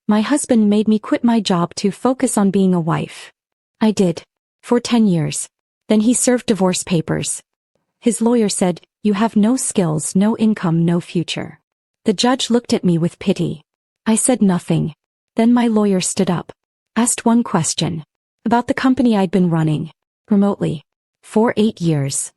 My husband made me quit my job to focus on being a wife. I did. For 10 years. Then he served divorce papers. His lawyer said, "You have no skills, no income, no future." The judge looked at me with pity. I said nothing. Then my lawyer stood up. Asked one question. About the company I'd been running. Remotely. For 8 years.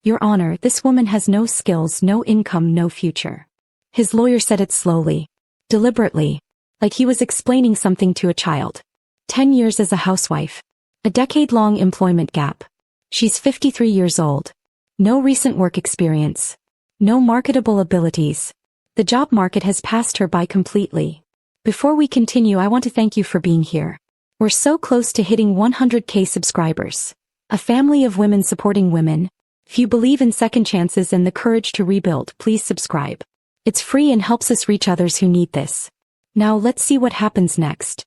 "Your Honor, this woman has no skills, no income, no future." His lawyer said it slowly. Deliberately. Like he was explaining something to a child. 10 years as a housewife. A decade-long employment gap. She's 53 years old. No recent work experience. No marketable abilities. The job market has passed her by completely. Before we continue, I want to thank you for being here. We're so close to hitting 100K subscribers. A family of women supporting women. If you believe in second chances and the courage to rebuild, please subscribe. It's free and helps us reach others who need this. Now let's see what happens next.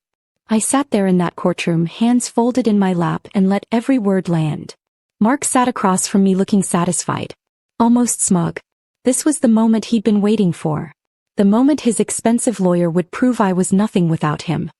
I sat there in that courtroom, hands folded in my lap, and let every word land. Mark sat across from me looking satisfied. Almost smug. This was the moment he'd been waiting for. The moment his expensive lawyer would prove I was nothing without him.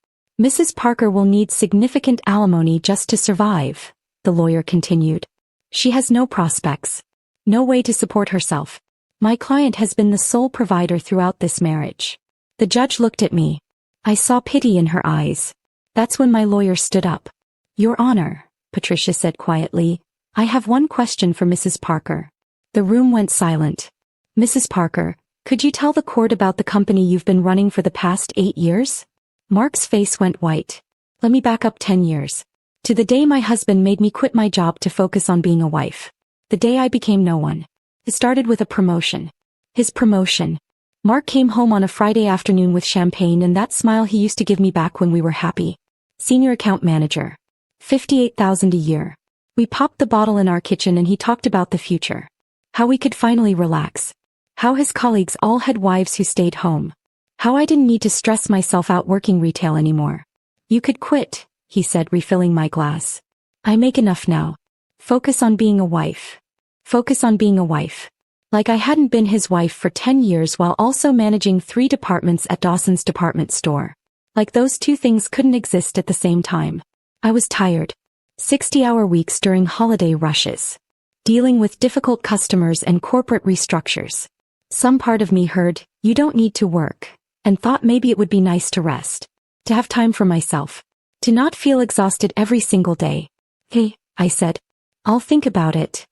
"Mrs. Parker will need significant alimony just to survive," the lawyer continued. "She has no prospects. No way to support herself. My client has been the sole provider throughout this marriage." The judge looked at me. I saw pity in her eyes. That's when my lawyer stood up. "Your Honor," Patricia said quietly, "I have one question for Mrs. Parker." The room went silent. "Mrs. Parker, could you tell the court about the company you've been running for the past 8 years? Mark's face went white. "Let me back up 10 years. To the day my husband made me quit my job to focus on being a wife. The day I became no one. It started with a promotion. His promotion. Mark came home on a Friday afternoon with champagne and that smile he used to give me back when we were happy. Senior account manager. $58,000 a year. We popped the bottle in our kitchen and he talked about the future. How we could finally relax. How his colleagues all had wives who stayed home. How I didn't need to stress myself out working retail anymore. "You could quit," he said, refilling my glass. "I make enough now. Focus on being a wife. Focus on being a wife." Like I hadn't been his wife for 10 years while also managing 3 departments at Dawson's department store. Like those two things couldn't exist at the same time. I was tired. 60-hour weeks during holiday rushes. Dealing with difficult customers and corporate restructures. Some part of me heard, "You don't need to work," and thought maybe it would be nice to rest. To have time for myself. To not feel exhausted every single day. "Hey," I said. "I'll think about it."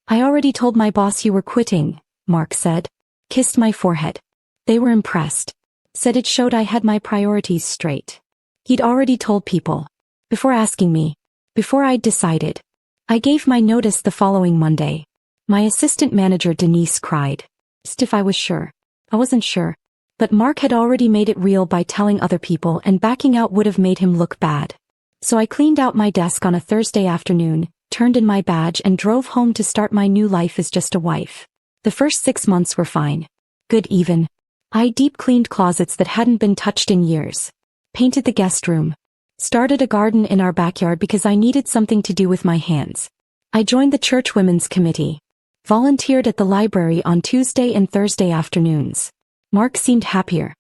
"I already told my boss you were quitting," Mark said. Kissed my forehead. They were impressed. Said it showed I had my priorities straight. He'd already told people. Before asking me. Before I'd decided. I gave my notice the following Monday. My assistant manager Denise cried. Asked if I was sure. I wasn't sure. But Mark had already made it real by telling other people, and backing out would have made him look bad. So I cleaned out my desk on a Thursday afternoon, turned in my badge and drove home to start my new life as just a wife. The first 6 months were fine. Good even. I deep cleaned closets that hadn't been touched in years. Painted the guest room. Started a garden in our backyard because I needed something to do with my hands. I joined the church women's committee. Volunteered at the library on Tuesday and Thursday afternoons. Mark seemed happier.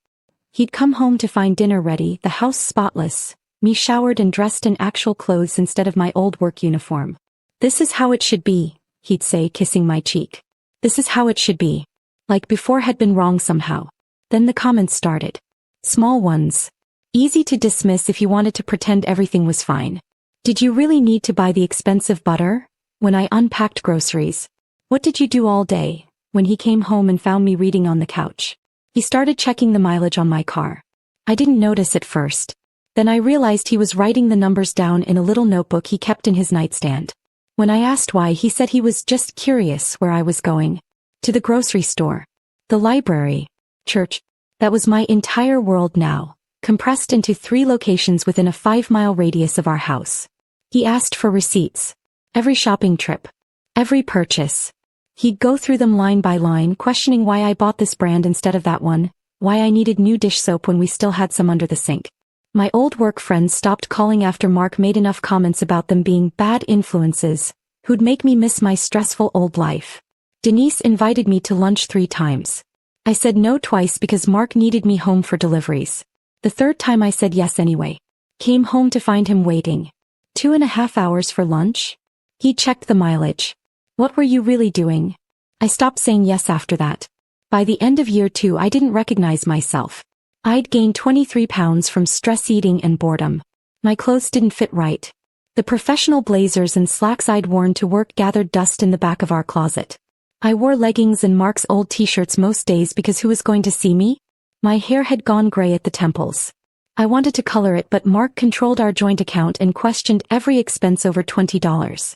He'd come home to find dinner ready, the house spotless, me showered and dressed in actual clothes instead of my old work uniform. "This is how it should be," he'd say, kissing my cheek. "This is how it should be." Like before had been wrong somehow. Then the comments started. Small ones. Easy to dismiss if you wanted to pretend everything was fine. "Did you really need to buy the expensive butter?" When I unpacked groceries. "What did you do all day?" When he came home and found me reading on the couch. He started checking the mileage on my car. I didn't notice at first. Then I realized he was writing the numbers down in a little notebook he kept in his nightstand. When I asked why, he said he was just curious where I was going. To the grocery store. The library. Church. That was my entire world now, compressed into 3 locations within a 5-mile radius of our house. He asked for receipts. Every shopping trip. Every purchase. He'd go through them line by line, questioning why I bought this brand instead of that one, why I needed new dish soap when we still had some under the sink. My old work friends stopped calling after Mark made enough comments about them being bad influences, who'd make me miss my stressful old life. Denise invited me to lunch 3 times. I said no twice because Mark needed me home for deliveries. The third time I said yes anyway. Came home to find him waiting. 2.5 hours for lunch? He checked the mileage. What were you really doing? I stopped saying yes after that. By the end of year 2 I didn't recognize myself. I'd gained 23 pounds from stress eating and boredom. My clothes didn't fit right. The professional blazers and slacks I'd worn to work gathered dust in the back of our closet. I wore leggings and Mark's old t-shirts most days because who was going to see me? My hair had gone gray at the temples. I wanted to color it but Mark controlled our joint account and questioned every expense over $20.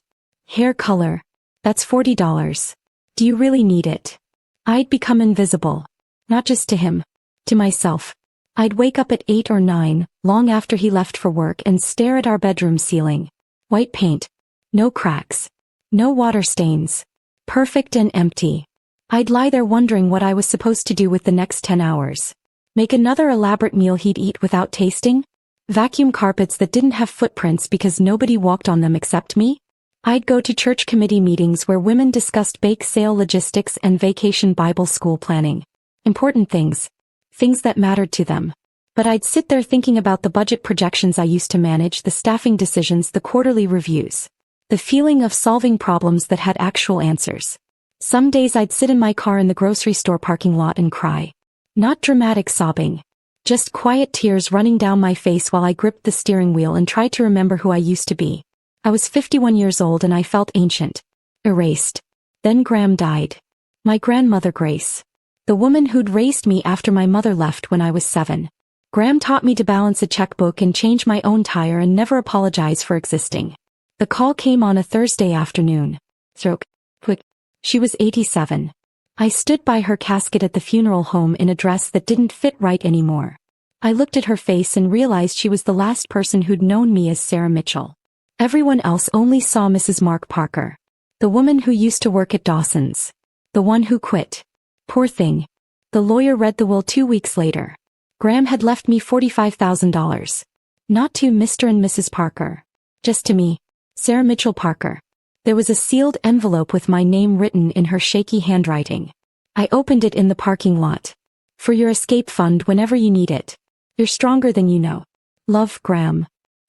Hair color. That's $40. Do you really need it? I'd become invisible. Not just to him. To myself. I'd wake up at 8 or 9, long after he left for work and stare at our bedroom ceiling. White paint. No cracks. No water stains. Perfect and empty. I'd lie there wondering what I was supposed to do with the next 10 hours. Make another elaborate meal he'd eat without tasting? Vacuum carpets that didn't have footprints because nobody walked on them except me? I'd go to church committee meetings where women discussed bake sale logistics and vacation Bible school planning. Important things. Things that mattered to them. But I'd sit there thinking about the budget projections I used to manage, the staffing decisions, the quarterly reviews. The feeling of solving problems that had actual answers. Some days I'd sit in my car in the grocery store parking lot and cry. Not dramatic sobbing. Just quiet tears running down my face while I gripped the steering wheel and tried to remember who I used to be. I was 51 years old and I felt ancient. Erased. Then Graham died. My grandmother Grace. The woman who'd raised me after my mother left when I was 7. Graham taught me to balance a checkbook and change my own tire and never apologize for existing. The call came on a Thursday afternoon. Stroke. Quick. She was 87. I stood by her casket at the funeral home in a dress that didn't fit right anymore. I looked at her face and realized she was the last person who'd known me as Sarah Mitchell. Everyone else only saw Mrs. Mark Parker. The woman who used to work at Dawson's. The one who quit. Poor thing. The lawyer read the will 2 weeks later. Graham had left me $45,000. Not to Mr. and Mrs. Parker. Just to me, Sarah Mitchell Parker. There was a sealed envelope with my name written in her shaky handwriting. I opened it in the parking lot. For your escape fund whenever you need it. You're stronger than you know. Love, Graham.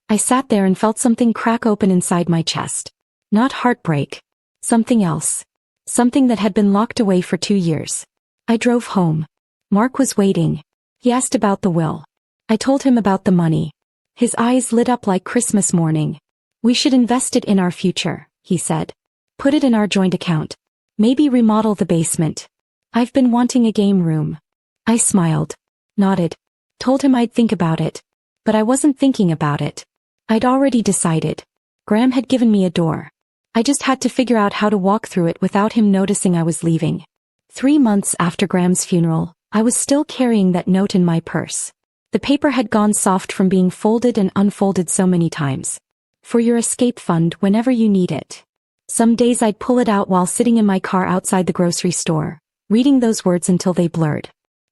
I sat there and felt something crack open inside my chest. Not heartbreak. Something else. Something that had been locked away for 2 years. I drove home. Mark was waiting. He asked about the will. I told him about the money. His eyes lit up like Christmas morning. We should invest it in our future, he said. Put it in our joint account. Maybe remodel the basement. I've been wanting a game room. I smiled. Nodded. Told him I'd think about it. But I wasn't thinking about it. I'd already decided. Graham had given me a door. I just had to figure out how to walk through it without him noticing I was leaving. 3 months after Graham's funeral, I was still carrying that note in my purse. The paper had gone soft from being folded and unfolded so many times. For your escape fund whenever you need it. Some days I'd pull it out while sitting in my car outside the grocery store, reading those words until they blurred.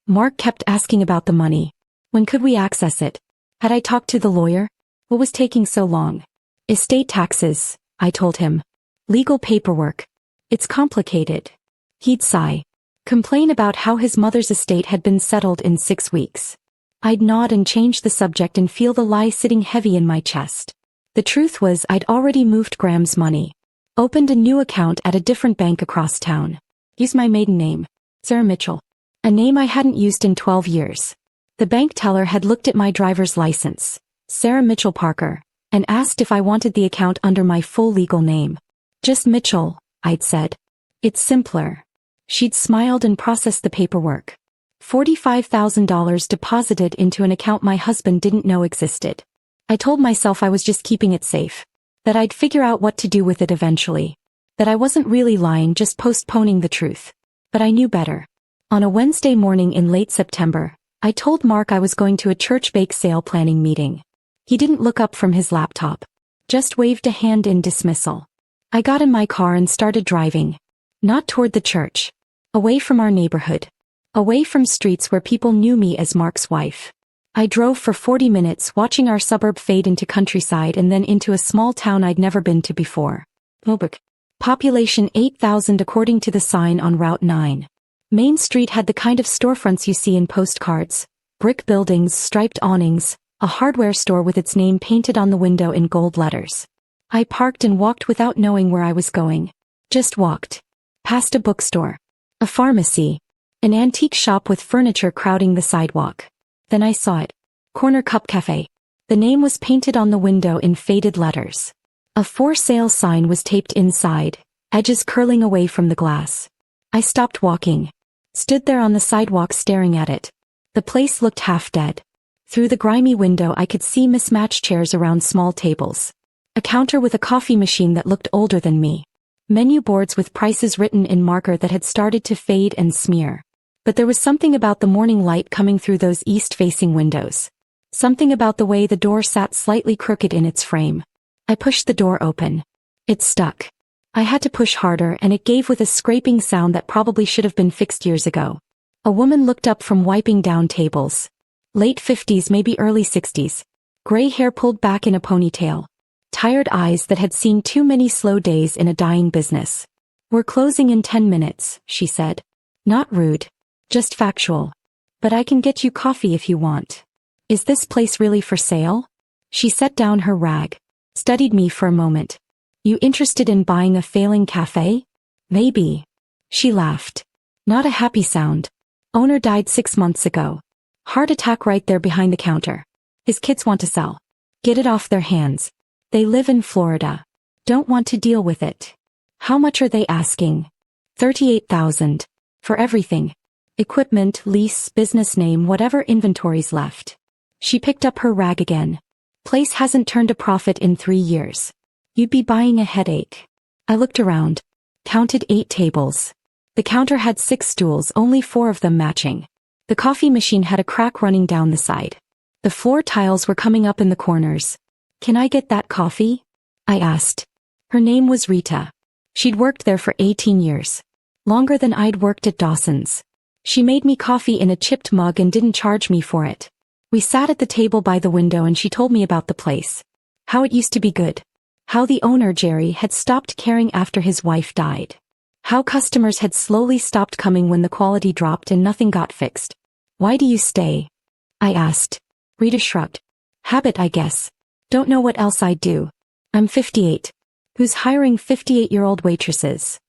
Mark kept asking about the money. When could we access it? Had I talked to the lawyer? What was taking so long? Estate taxes, I told him. Legal paperwork. It's complicated. He'd sigh. Complain about how his mother's estate had been settled in 6 weeks. I'd nod and change the subject and feel the lie sitting heavy in my chest. The truth was I'd already moved Graham's money. Opened a new account at a different bank across town. Used my maiden name, Sarah Mitchell. A name I hadn't used in 12 years. The bank teller had looked at my driver's license, Sarah Mitchell Parker, and asked if I wanted the account under my full legal name. Just Mitchell, I'd said. It's simpler. She'd smiled and processed the paperwork. $45,000 deposited into an account my husband didn't know existed. I told myself I was just keeping it safe. That I'd figure out what to do with it eventually. That I wasn't really lying, just postponing the truth. But I knew better. On a Wednesday morning in late September, I told Mark I was going to a church bake sale planning meeting. He didn't look up from his laptop. Just waved a hand in dismissal. I got in my car and started driving. Not toward the church. Away from our neighborhood. Away from streets where people knew me as Mark's wife. I drove for 40 minutes watching our suburb fade into countryside and then into a small town I'd never been to before. Lubbock. Population 8,000 according to the sign on Route 9. Main Street had the kind of storefronts you see in postcards. Brick buildings, striped awnings, a hardware store with its name painted on the window in gold letters. I parked and walked without knowing where I was going. Just walked. Past a bookstore. A pharmacy. An antique shop with furniture crowding the sidewalk. Then I saw it. Corner Cup Cafe. The name was painted on the window in faded letters. A for sale sign was taped inside, edges curling away from the glass. I stopped walking. Stood there on the sidewalk staring at it. The place looked half dead. Through the grimy window I could see mismatched chairs around small tables. A counter with a coffee machine that looked older than me. Menu boards with prices written in marker that had started to fade and smear. But there was something about the morning light coming through those east-facing windows. Something about the way the door sat slightly crooked in its frame. I pushed the door open. It stuck. I had to push harder and it gave with a scraping sound that probably should have been fixed years ago. A woman looked up from wiping down tables. Late 50s, maybe early 60s. Gray hair pulled back in a ponytail. Tired eyes that had seen too many slow days in a dying business. "We're closing in 10 minutes, she said. Not rude. Just factual. But I can get you coffee if you want. Is this place really for sale?" She set down her rag. Studied me for a moment. "You interested in buying a failing cafe?" "Maybe." She laughed. Not a happy sound. "Owner died 6 months ago. Heart attack right there behind the counter. His kids want to sell. Get it off their hands. They live in Florida. Don't want to deal with it." "How much are they asking?" $38,000. For everything. Equipment, lease, business name, whatever inventory's left. She picked up her rag again. "Place hasn't turned a profit in 3 years. You'd be buying a headache." I looked around. Counted 8 tables. The counter had 6 stools, only 4 of them matching. The coffee machine had a crack running down the side. The floor tiles were coming up in the corners. "Can I get that coffee?" I asked. Her name was Rita. She'd worked there for 18 years. Longer than I'd worked at Dawson's. She made me coffee in a chipped mug and didn't charge me for it. We sat at the table by the window and she told me about the place. How it used to be good. How the owner, Jerry, had stopped caring after his wife died. How customers had slowly stopped coming when the quality dropped and nothing got fixed. "Why do you stay?" I asked. Rita shrugged. "Habit, I guess. Don't know what else I'd do. I'm 58. Who's hiring 58-year-old waitresses?"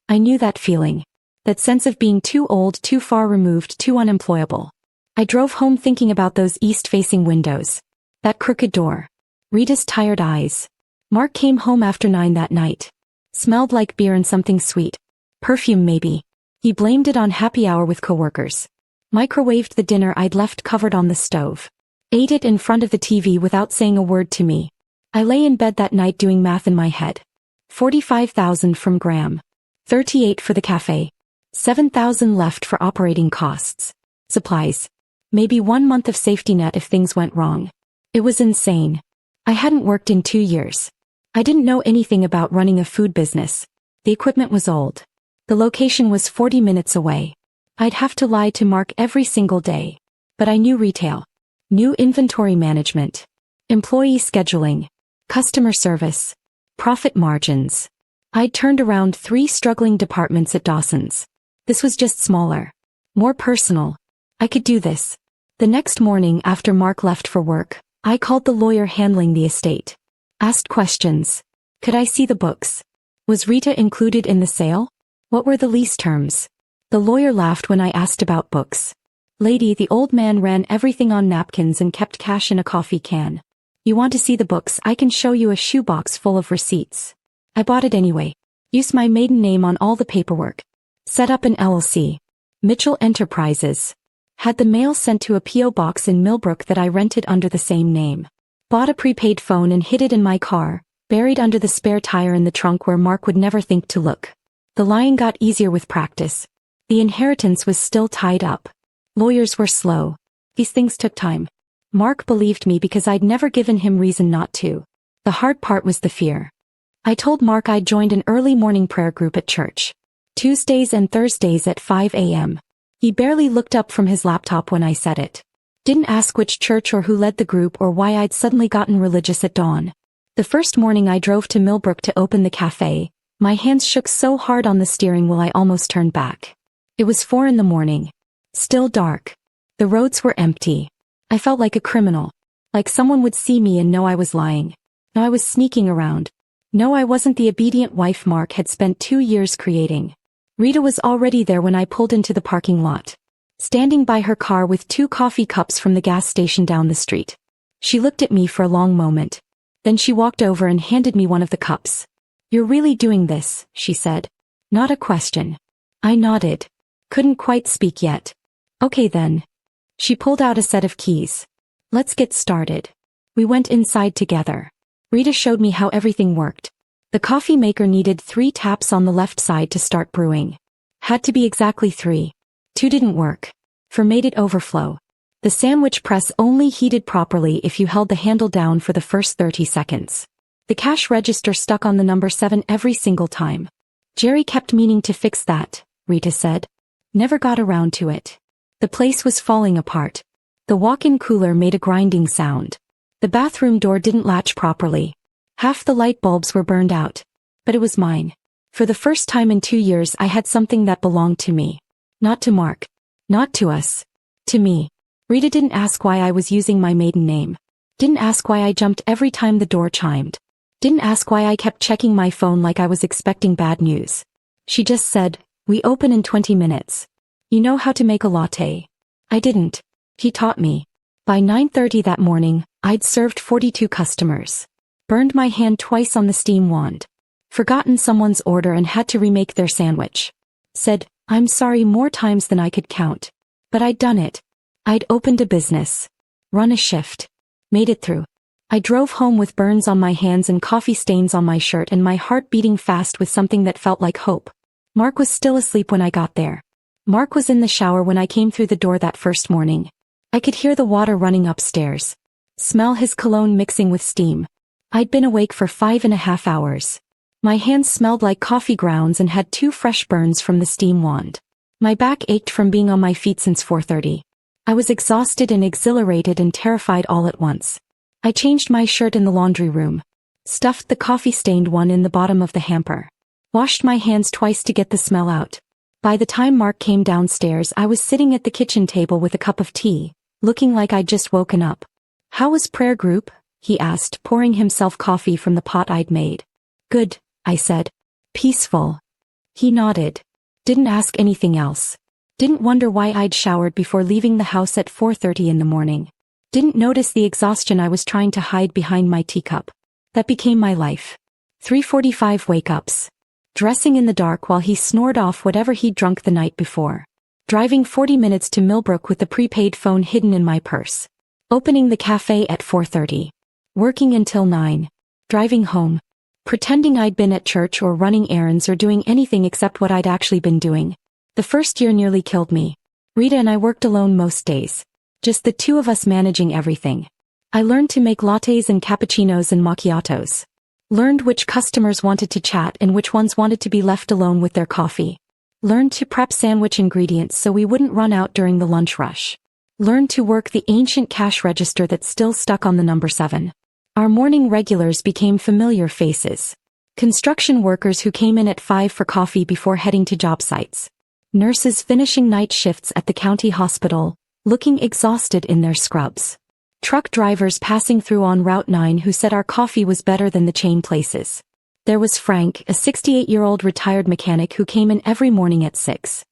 I knew that feeling. That sense of being too old, too far removed, too unemployable. I drove home thinking about those east-facing windows. That crooked door. Rita's tired eyes. Mark came home after 9 that night. Smelled like beer and something sweet. Perfume maybe. He blamed it on happy hour with coworkers. Microwaved the dinner I'd left covered on the stove. Ate it in front of the TV without saying a word to me. I lay in bed that night doing math in my head. 45,000 from Graham. 38 for the cafe. 7,000 left for operating costs. Supplies. Maybe 1 month of safety net if things went wrong. It was insane. I hadn't worked in 2 years. I didn't know anything about running a food business. The equipment was old. The location was 40 minutes away. I'd have to lie to Mark every single day. But I knew retail. Knew inventory management. Employee scheduling. Customer service. Profit margins. I'd turned around 3 struggling departments at Dawson's. This was just smaller. More personal. I could do this. The next morning after Mark left for work, I called the lawyer handling the estate. Asked questions. Could I see the books? Was Rita included in the sale? What were the lease terms? The lawyer laughed when I asked about books. "Lady, the old man ran everything on napkins and kept cash in a coffee can. You want to see the books? I can show you a shoebox full of receipts." I bought it anyway. Used my maiden name on all the paperwork. Set up an LLC. Mitchell Enterprises. Had the mail sent to a P.O. box in Millbrook that I rented under the same name. Bought a prepaid phone and hid it in my car, buried under the spare tire in the trunk where Mark would never think to look. The lying got easier with practice. The inheritance was still tied up. Lawyers were slow. These things took time. Mark believed me because I'd never given him reason not to. The hard part was the fear. I told Mark I'd joined an early morning prayer group at church. Tuesdays and Thursdays at 5 a.m. He barely looked up from his laptop when I said it. Didn't ask which church or who led the group or why I'd suddenly gotten religious at dawn. The first morning I drove to Millbrook to open the cafe, my hands shook so hard on the steering wheel I almost turned back. It was 4 in the morning. Still dark. The roads were empty. I felt like a criminal. Like someone would see me and know I was lying. No, I was sneaking around. No, I wasn't the obedient wife Mark had spent 2 years creating. Rita was already there when I pulled into the parking lot, standing by her car with 2 coffee cups from the gas station down the street. She looked at me for a long moment. Then she walked over and handed me one of the cups. "You're really doing this," she said. Not a question. I nodded. Couldn't quite speak yet. "Okay then." She pulled out a set of keys. "Let's get started." We went inside together. Rita showed me how everything worked. The coffee maker needed 3 taps on the left side to start brewing. Had to be exactly 3. 2 didn't work. 4 made it overflow. The sandwich press only heated properly if you held the handle down for the first 30 seconds. The cash register stuck on the number 7 every single time. "Jerry kept meaning to fix that," Rita said. "Never got around to it." The place was falling apart. The walk-in cooler made a grinding sound. The bathroom door didn't latch properly. Half the light bulbs were burned out. But it was mine. For the first time in 2 years I had something that belonged to me. Not to Mark. Not to us. To me. Rita didn't ask why I was using my maiden name. Didn't ask why I jumped every time the door chimed. Didn't ask why I kept checking my phone like I was expecting bad news. She just said, "We open in 20 minutes. You know how to make a latte?" I didn't. He taught me. By 9:30 that morning, I'd served 42 customers. Burned my hand twice on the steam wand. Forgotten someone's order and had to remake their sandwich. Said, "I'm sorry" more times than I could count. But I'd done it. I'd opened a business. Run a shift. Made it through. I drove home with burns on my hands and coffee stains on my shirt and my heart beating fast with something that felt like hope. Mark was still asleep when I got there. Mark was in the shower when I came through the door that first morning. I could hear the water running upstairs. Smell his cologne mixing with steam. I'd been awake for 5.5 hours. My hands smelled like coffee grounds and had 2 fresh burns from the steam wand. My back ached from being on my feet since 4:30. I was exhausted and exhilarated and terrified all at once. I changed my shirt in the laundry room. Stuffed the coffee-stained one in the bottom of the hamper. Washed my hands twice to get the smell out. By the time Mark came downstairs, I was sitting at the kitchen table with a cup of tea, looking like I'd just woken up. "How was prayer group?" he asked, pouring himself coffee from the pot I'd made. "Good," I said. "Peaceful." He nodded. Didn't ask anything else. Didn't wonder why I'd showered before leaving the house at 4:30 in the morning. Didn't notice the exhaustion I was trying to hide behind my teacup. That became my life. 3:45 wake-ups. Dressing in the dark while he snored off whatever he'd drunk the night before. Driving 40 minutes to Millbrook with the prepaid phone hidden in my purse. Opening the cafe at 4:30. Working until 9. Driving home. Pretending I'd been at church or running errands or doing anything except what I'd actually been doing. The first year nearly killed me. Rita and I worked alone most days. Just the 2 of us managing everything. I learned to make lattes and cappuccinos and macchiatos. Learned which customers wanted to chat and which ones wanted to be left alone with their coffee. Learned to prep sandwich ingredients so we wouldn't run out during the lunch rush. Learned to work the ancient cash register that still stuck on the number 7. Our morning regulars became familiar faces. Construction workers who came in at 5 for coffee before heading to job sites. Nurses finishing night shifts at the county hospital, looking exhausted in their scrubs. Truck drivers passing through on Route 9 who said our coffee was better than the chain places. There was Frank, a 68-year-old retired mechanic who came in every morning at 6.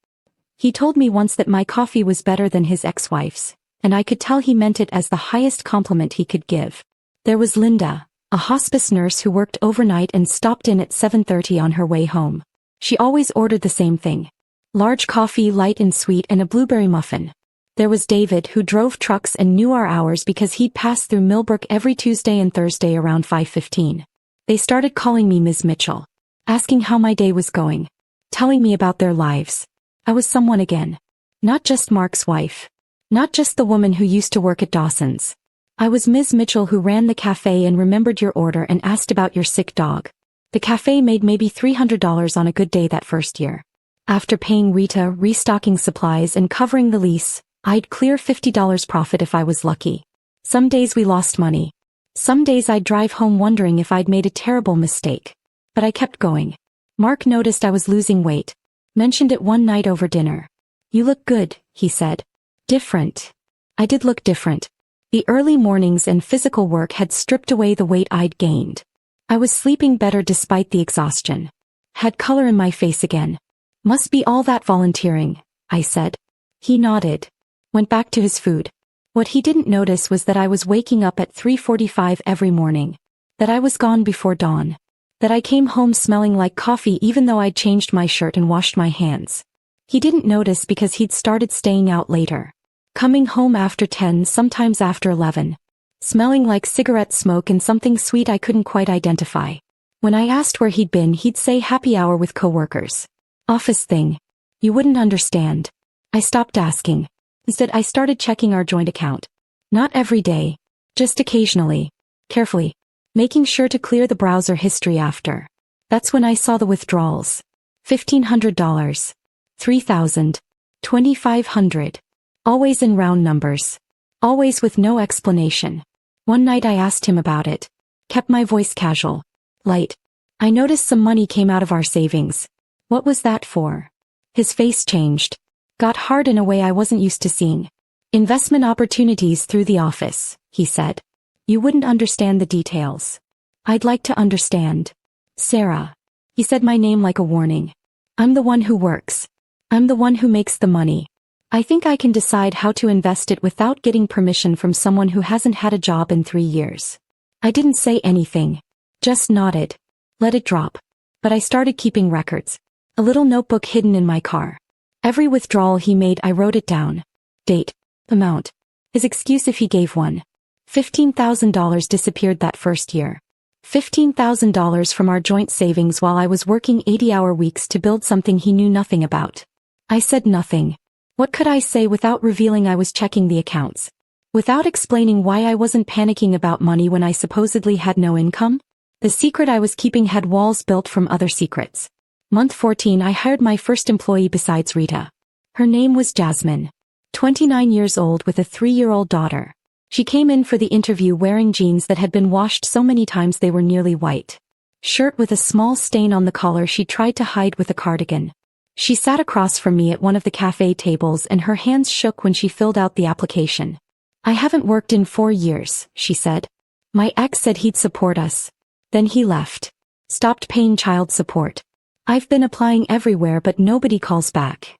He told me once that my coffee was better than his ex-wife's, and I could tell he meant it as the highest compliment he could give. There was Linda, a hospice nurse who worked overnight and stopped in at 7:30 on her way home. She always ordered the same thing. Large coffee, light and sweet, and a blueberry muffin. There was David, who drove trucks and knew our hours because he'd pass through Millbrook every Tuesday and Thursday around 5:15. They started calling me Ms. Mitchell. Asking how my day was going. Telling me about their lives. I was someone again. Not just Mark's wife. Not just the woman who used to work at Dawson's. I was Ms. Mitchell who ran the cafe and remembered your order and asked about your sick dog. The cafe made maybe $300 on a good day that first year. After paying Rita, restocking supplies and covering the lease, I'd clear $50 profit if I was lucky. Some days we lost money. Some days I'd drive home wondering if I'd made a terrible mistake. But I kept going. Mark noticed I was losing weight. Mentioned it one night over dinner. "You look good," he said. "Different." I did look different. The early mornings and physical work had stripped away the weight I'd gained. I was sleeping better despite the exhaustion. Had color in my face again. Must be all that volunteering, I said. He nodded. Went back to his food. What he didn't notice was that I was waking up at 3:45 every morning. That I was gone before dawn. That I came home smelling like coffee even though I'd changed my shirt and washed my hands. He didn't notice because he'd started staying out later. Coming home after 10, sometimes after 11. Smelling like cigarette smoke and something sweet I couldn't quite identify. When I asked where he'd been, he'd say happy hour with coworkers. Office thing. You wouldn't understand. I stopped asking. Instead, I started checking our joint account. Not every day. Just occasionally. Carefully. Making sure to clear the browser history after. That's when I saw the withdrawals. $1,500. $3,000. $2,500. Always in round numbers. Always with no explanation. One night I asked him about it. Kept my voice casual. Light. I noticed some money came out of our savings. What was that for? His face changed. Got hard in a way I wasn't used to seeing. Investment opportunities through the office, he said. You wouldn't understand the details. I'd like to understand. Sarah. He said my name like a warning. I'm the one who works. I'm the one who makes the money. I think I can decide how to invest it without getting permission from someone who hasn't had a job in 3 years. I didn't say anything. Just nodded. Let it drop. But I started keeping records. A little notebook hidden in my car. Every withdrawal he made I wrote it down. Date. Amount. His excuse if he gave one. $15,000 disappeared that first year. $15,000 from our joint savings while I was working 80-hour weeks to build something he knew nothing about. I said nothing. What could I say without revealing I was checking the accounts? Without explaining why I wasn't panicking about money when I supposedly had no income? The secret I was keeping had walls built from other secrets. Month 14 I hired my first employee besides Rita. Her name was Jasmine. 29 years old with a 3-year-old daughter. She came in for the interview wearing jeans that had been washed so many times they were nearly white. Shirt with a small stain on the collar she tried to hide with a cardigan. She sat across from me at one of the cafe tables and her hands shook when she filled out the application. I haven't worked in 4 years, she said. My ex said he'd support us. Then he left. Stopped paying child support. I've been applying everywhere but nobody calls back.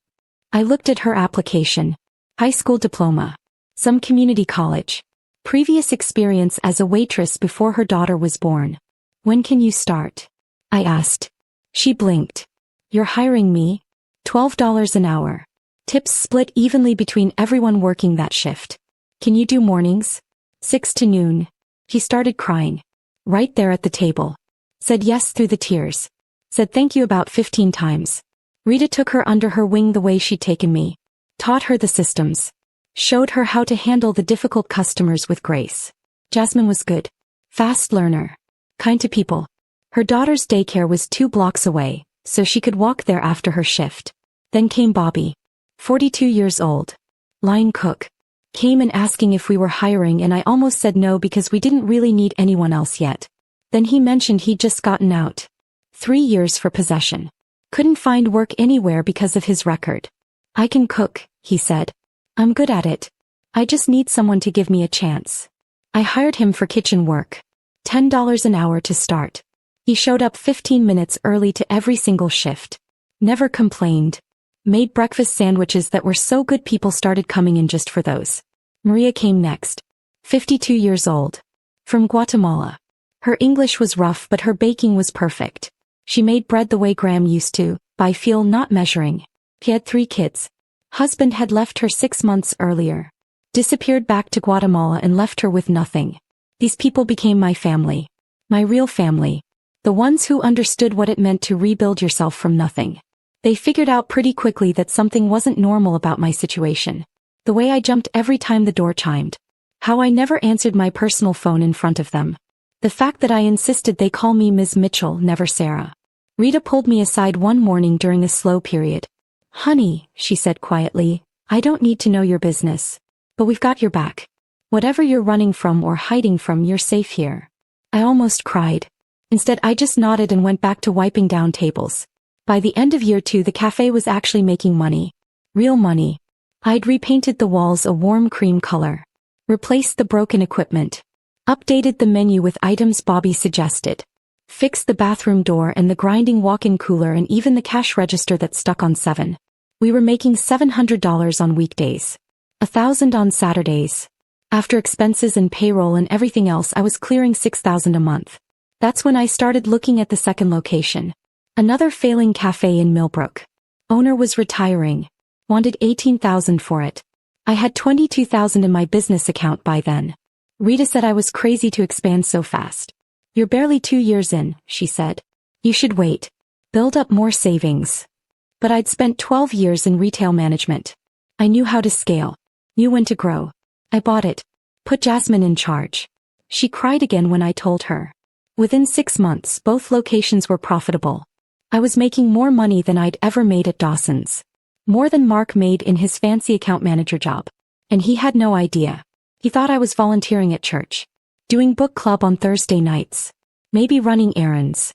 I looked at her application. High school diploma. Some community college. Previous experience as a waitress before her daughter was born. When can you start? I asked. She blinked. You're hiring me? $12 an hour. Tips split evenly between everyone working that shift. Can you do mornings? 6 to noon. She started crying. Right there at the table. Said yes through the tears. Said thank you about 15 times. Rita took her under her wing the way she'd taken me. Taught her the systems. Showed her how to handle the difficult customers with grace. Jasmine was good. Fast learner. Kind to people. Her daughter's daycare was 2 blocks away, so she could walk there after her shift. Then came Bobby. 42 years old. Line cook. Came in asking if we were hiring and I almost said no because we didn't really need anyone else yet. Then he mentioned he'd just gotten out. 3 years for possession. Couldn't find work anywhere because of his record. I can cook, he said. I'm good at it. I just need someone to give me a chance. I hired him for kitchen work. $10 an hour to start. He showed up 15 minutes early to every single shift. Never complained. Made breakfast sandwiches that were so good people started coming in just for those. Maria came next. 52 years old. From Guatemala. Her English was rough but her baking was perfect. She made bread the way Graham used to, by feel not measuring. He had 3 kids. Husband had left her 6 months earlier. Disappeared back to Guatemala and left her with nothing. These people became my family. My real family. The ones who understood what it meant to rebuild yourself from nothing. They figured out pretty quickly that something wasn't normal about my situation. The way I jumped every time the door chimed. How I never answered my personal phone in front of them. The fact that I insisted they call me Ms. Mitchell, never Sarah. Rita pulled me aside one morning during a slow period. Honey, she said quietly, I don't need to know your business. But we've got your back. Whatever you're running from or hiding from, you're safe here. I almost cried. Instead, I just nodded and went back to wiping down tables. By the end of year 2, the cafe was actually making money. Real money. I'd repainted the walls a warm cream color, replaced the broken equipment, updated the menu with items Bobby suggested, fixed the bathroom door and the grinding walk-in cooler and even the cash register that stuck on 7. We were making $700 on weekdays, $1,000 on Saturdays. After expenses and payroll and everything else, I was clearing $6,000 a month. That's when I started looking at the second location. Another failing cafe in Millbrook. Owner was retiring. Wanted $18,000 for it. I had $22,000 in my business account by then. Rita said I was crazy to expand so fast. You're barely 2 years in, she said. You should wait. Build up more savings. But I'd spent 12 years in retail management. I knew how to scale. Knew when to grow. I bought it. Put Jasmine in charge. She cried again when I told her. Within 6 months, both locations were profitable. I was making more money than I'd ever made at Dawson's. More than Mark made in his fancy account manager job. And he had no idea. He thought I was volunteering at church. Doing book club on Thursday nights. Maybe running errands.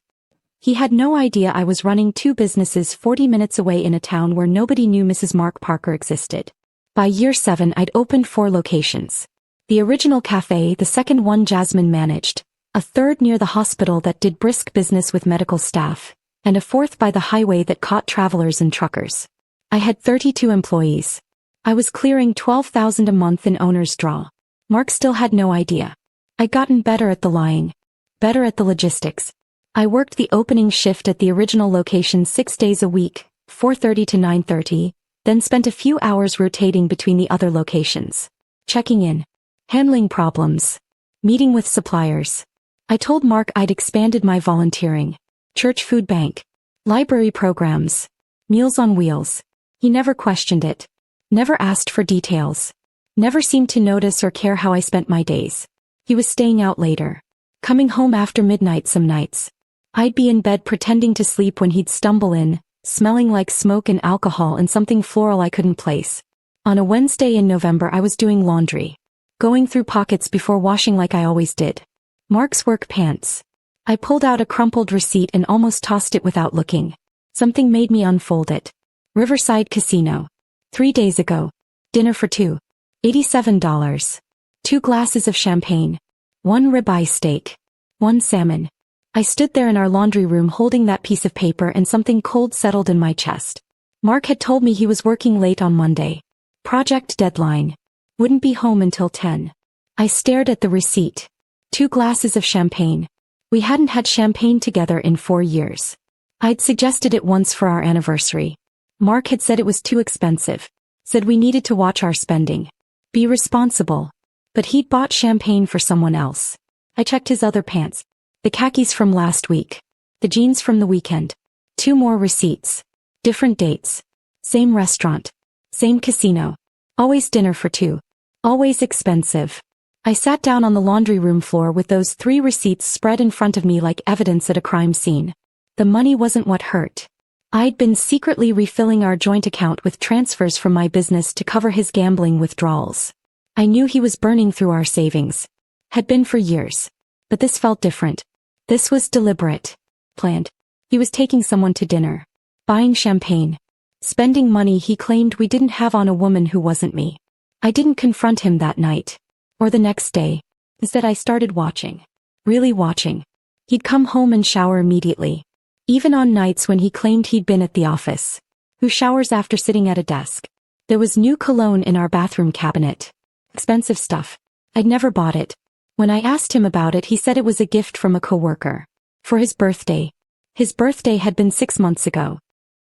He had no idea I was running 2 businesses 40 minutes away in a town where nobody knew Mrs. Mark Parker existed. By year 7, I'd opened 4 locations. The original cafe, the second one Jasmine managed, a third near the hospital that did brisk business with medical staff, and a fourth by the highway that caught travelers and truckers. I had 32 employees. I was clearing $12,000 a month in owner's draw. Mark still had no idea. I'd gotten better at the lying. Better at the logistics. I worked the opening shift at the original location 6 days a week, 4:30 to 9:30, then spent a few hours rotating between the other locations. Checking in. Handling problems. Meeting with suppliers. I told Mark I'd expanded my volunteering. Church food bank. Library programs. Meals on Wheels. He never questioned it. Never asked for details. Never seemed to notice or care how I spent my days. He was staying out later. Coming home after midnight some nights. I'd be in bed pretending to sleep when he'd stumble in, smelling like smoke and alcohol and something floral I couldn't place. On a Wednesday in November I was doing laundry. Going through pockets before washing like I always did. Mark's work pants. I pulled out a crumpled receipt and almost tossed it without looking. Something made me unfold it. Riverside Casino. 3 days ago. Dinner for 2. $87. 2 glasses of champagne. 1 ribeye steak. 1 salmon. I stood there in our laundry room holding that piece of paper and something cold settled in my chest. Mark had told me he was working late on Monday. Project deadline. Wouldn't be home until 10. I stared at the receipt. 2 glasses of champagne. We hadn't had champagne together in 4 years. I'd suggested it once for our anniversary. Mark had said it was too expensive. Said we needed to watch our spending. Be responsible. But he'd bought champagne for someone else. I checked his other pants. The khakis from last week. The jeans from the weekend. 2 more receipts. Different dates. Same restaurant. Same casino. Always dinner for 2. Always expensive. I sat down on the laundry room floor with those 3 receipts spread in front of me like evidence at a crime scene. The money wasn't what hurt. I'd been secretly refilling our joint account with transfers from my business to cover his gambling withdrawals. I knew he was burning through our savings. Had been for years. But this felt different. This was deliberate. Planned. He was taking someone to dinner. Buying champagne. Spending money he claimed we didn't have on a woman who wasn't me. I didn't confront him that night. Or the next day. Instead I started watching. Really watching. He'd come home and shower immediately. Even on nights when he claimed he'd been at the office. Who showers after sitting at a desk? There was new cologne in our bathroom cabinet. Expensive stuff. I'd never bought it. When I asked him about it he said it was a gift from a coworker. For his birthday. His birthday had been 6 months ago.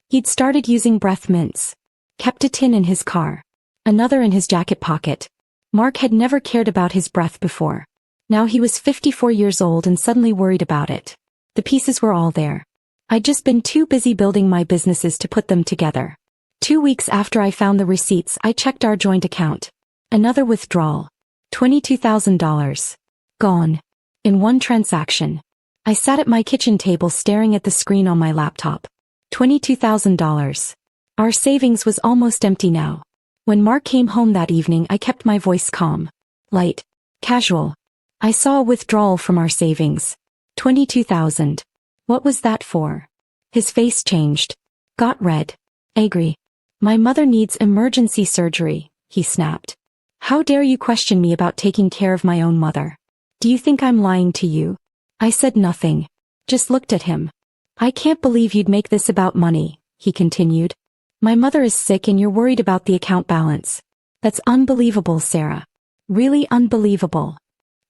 He'd started using breath mints. Kept a tin in his car. Another in his jacket pocket. Mark had never cared about his breath before. Now he was 54 years old and suddenly worried about it. The pieces were all there. I'd just been too busy building my businesses to put them together. 2 weeks after I found the receipts I checked our joint account. Another withdrawal. $22,000. Gone. In one transaction. I sat at my kitchen table staring at the screen on my laptop. $22,000. Our savings was almost empty now. When Mark came home that evening I kept my voice calm. Light. Casual. I saw a withdrawal from our savings. $22,000. What was that for? His face changed. Got red. Angry. My mother needs emergency surgery, he snapped. How dare you question me about taking care of my own mother? Do you think I'm lying to you? I said nothing. Just looked at him. I can't believe you'd make this about money, he continued. My mother is sick and you're worried about the account balance. That's unbelievable, Sarah. Really unbelievable.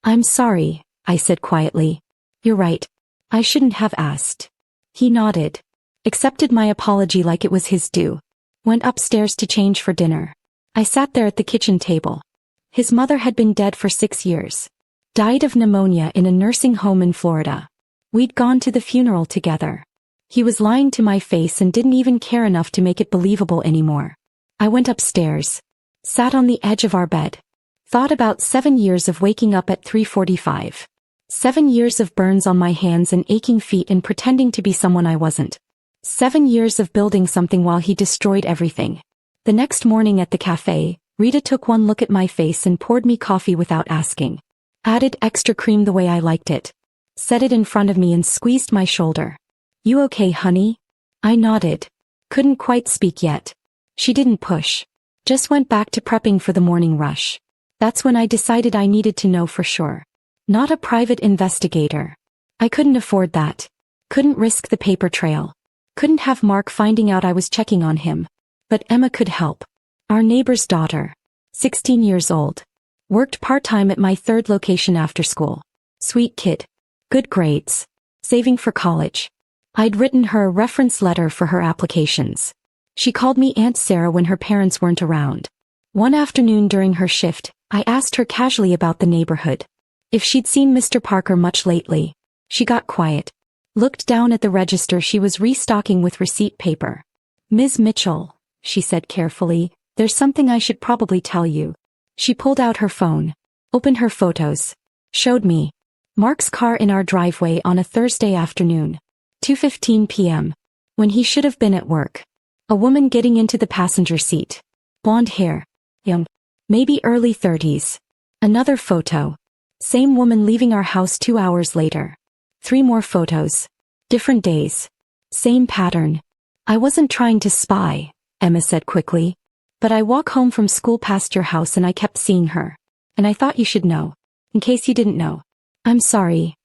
I'm sorry, I said quietly. You're right. I shouldn't have asked. He nodded. Accepted my apology like it was his due. Went upstairs to change for dinner. I sat there at the kitchen table. His mother had been dead for 6 years. Died of pneumonia in a nursing home in Florida. We'd gone to the funeral together. He was lying to my face and didn't even care enough to make it believable anymore. I went upstairs. Sat on the edge of our bed. Thought about 7 years of waking up at 3:45. 7 years of burns on my hands and aching feet and pretending to be someone I wasn't. 7 years of building something while he destroyed everything. The next morning at the cafe, Rita took one look at my face and poured me coffee without asking. Added extra cream the way I liked it. Set it in front of me and squeezed my shoulder. You okay, honey? I nodded. Couldn't quite speak yet. She didn't push. Just went back to prepping for the morning rush. That's when I decided I needed to know for sure. Not a private investigator. I couldn't afford that. Couldn't risk the paper trail. Couldn't have Mark finding out I was checking on him. But Emma could help. Our neighbor's daughter. 16 years old. Worked part-time at my third location after school. Sweet kid. Good grades. Saving for college. I'd written her a reference letter for her applications. She called me Aunt Sarah when her parents weren't around. One afternoon during her shift, I asked her casually about the neighborhood. If she'd seen Mr. Parker much lately. She got quiet. Looked down at the register she was restocking with receipt paper. Ms. Mitchell, she said carefully, there's something I should probably tell you. She pulled out her phone. Opened her photos. Showed me. Mark's car in our driveway on a Thursday afternoon. 2:15 p.m. When he should have been at work. A woman getting into the passenger seat. Blonde hair. Young. Maybe early 30s. Another photo. Same woman leaving our house 2 hours later. 3 more photos. Different days. Same pattern. I wasn't trying to spy, Emma said quickly. But I walk home from school past your house and I kept seeing her. And I thought you should know. In case you didn't know. I'm sorry.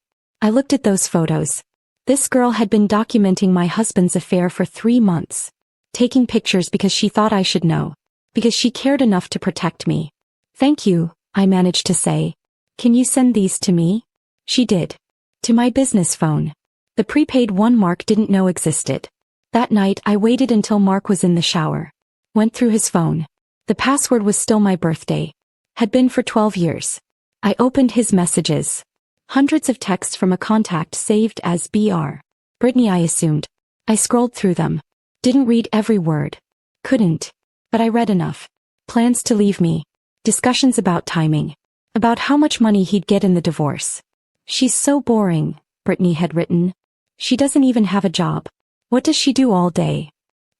I looked at those photos. This girl had been documenting my husband's affair for 3 months. Taking pictures because she thought I should know. Because she cared enough to protect me. Thank you, I managed to say. Can you send these to me? She did. To my business phone. The prepaid one Mark didn't know existed. That night I waited until Mark was in the shower. Went through his phone. The password was still my birthday. Had been for 12 years. I opened his messages. Hundreds of texts from a contact saved as Br. Brittany, I assumed. I scrolled through them. Didn't read every word. Couldn't. But I read enough. Plans to leave me. Discussions about timing. About how much money he'd get in the divorce. She's so boring, Brittany had written. She doesn't even have a job. What does she do all day?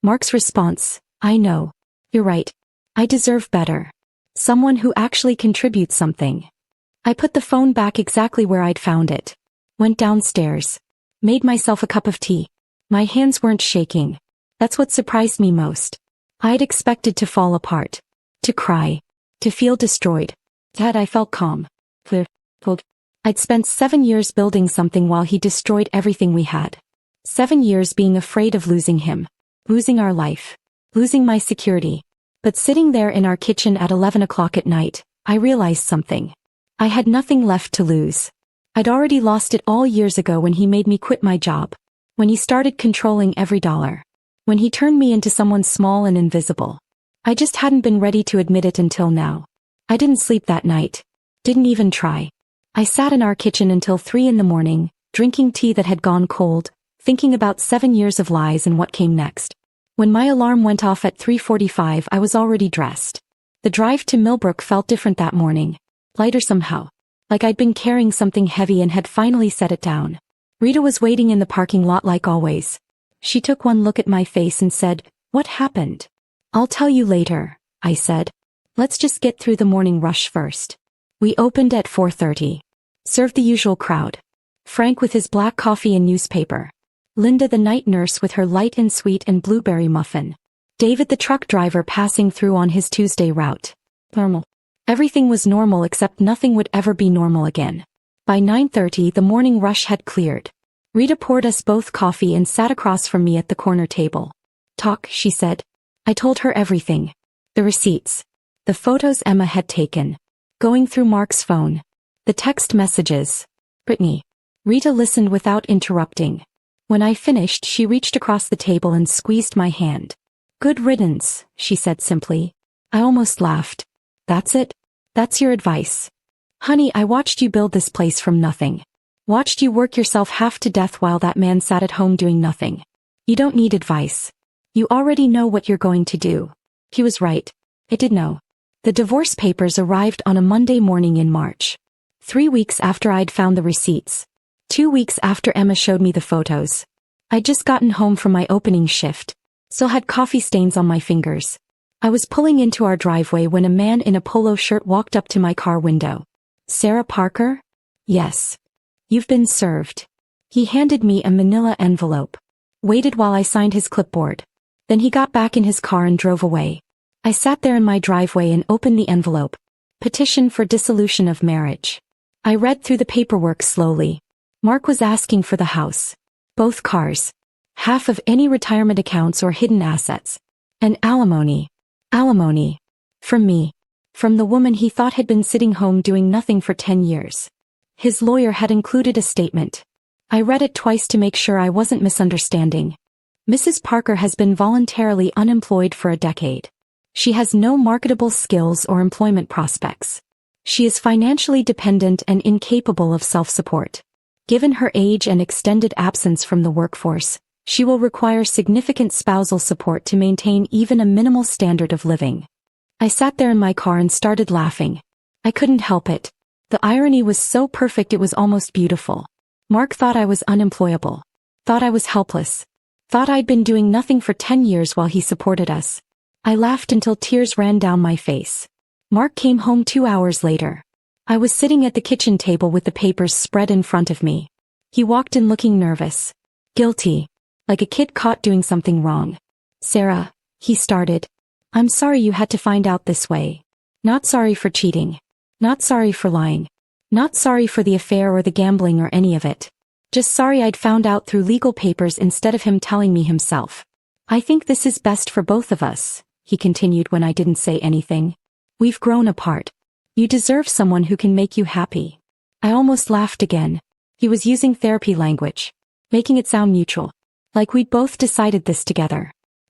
Mark's response, I know. You're right. I deserve better. Someone who actually contributes something. I put the phone back exactly where I'd found it. Went downstairs. Made myself a cup of tea. My hands weren't shaking. That's what surprised me most. I'd expected to fall apart. To cry. To feel destroyed. Yet I felt calm. Clear. Cold. I'd spent 7 years building something while he destroyed everything we had. 7 years being afraid of losing him. Losing our life. Losing my security. But sitting there in our kitchen at 11 o'clock at night, I realized something. I had nothing left to lose. I'd already lost it all years ago when he made me quit my job. When he started controlling every dollar. When he turned me into someone small and invisible. I just hadn't been ready to admit it until now. I didn't sleep that night. Didn't even try. I sat in our kitchen until 3 in the morning, drinking tea that had gone cold, thinking about 7 years of lies and what came next. When my alarm went off at 3:45, I was already dressed. The drive to Millbrook felt different that morning. Lighter somehow. Like I'd been carrying something heavy and had finally set it down. Rita was waiting in the parking lot like always. She took one look at my face and said, "What happened?" "I'll tell you later," I said. "Let's just get through the morning rush first." We opened at 4:30. Served the usual crowd. Frank with his black coffee and newspaper. Linda the night nurse with her light and sweet and blueberry muffin. David the truck driver passing through on his Tuesday route. Normal. Everything was normal except nothing would ever be normal again. By 9:30 the morning rush had cleared. Rita poured us both coffee and sat across from me at the corner table. Talk, she said. I told her everything. The receipts. The photos Emma had taken. Going through Mark's phone. The text messages. Brittany. Rita listened without interrupting. When I finished, she reached across the table and squeezed my hand. Good riddance, she said simply. I almost laughed. That's it? That's your advice? Honey, I watched you build this place from nothing. Watched you work yourself half to death while that man sat at home doing nothing. You don't need advice. You already know what you're going to do. He was right. I did know. The divorce papers arrived on a Monday morning in March. 3 weeks after I'd found the receipts. 2 weeks after Emma showed me the photos. I'd just gotten home from my opening shift. Still had coffee stains on my fingers. I was pulling into our driveway when a man in a polo shirt walked up to my car window. Sarah Parker? Yes. You've been served. He handed me a manila envelope. Waited while I signed his clipboard. Then he got back in his car and drove away. I sat there in my driveway and opened the envelope. Petition for dissolution of marriage. I read through the paperwork slowly. Mark was asking for the house. Both cars. Half of any retirement accounts or hidden assets. And alimony. Alimony. From me. From the woman he thought had been sitting home doing nothing for 10 years. His lawyer had included a statement. I read it twice to make sure I wasn't misunderstanding. Mrs. Parker has been voluntarily unemployed for a decade. She has no marketable skills or employment prospects. She is financially dependent and incapable of self-support. Given her age and extended absence from the workforce, she will require significant spousal support to maintain even a minimal standard of living. I sat there in my car and started laughing. I couldn't help it. The irony was so perfect it was almost beautiful. Mark thought I was unemployable. Thought I was helpless. Thought I'd been doing nothing for 10 years while he supported us. I laughed until tears ran down my face. Mark came home 2 hours later. I was sitting at the kitchen table with the papers spread in front of me. He walked in looking nervous. Guilty. Like a kid caught doing something wrong. Sarah, he started. I'm sorry you had to find out this way. Not sorry for cheating. Not sorry for lying. Not sorry for the affair or the gambling or any of it. Just sorry I'd found out through legal papers instead of him telling me himself. I think this is best for both of us, he continued when I didn't say anything. We've grown apart. You deserve someone who can make you happy. I almost laughed again. He was using therapy language. Making it sound mutual. Like we'd both decided this together.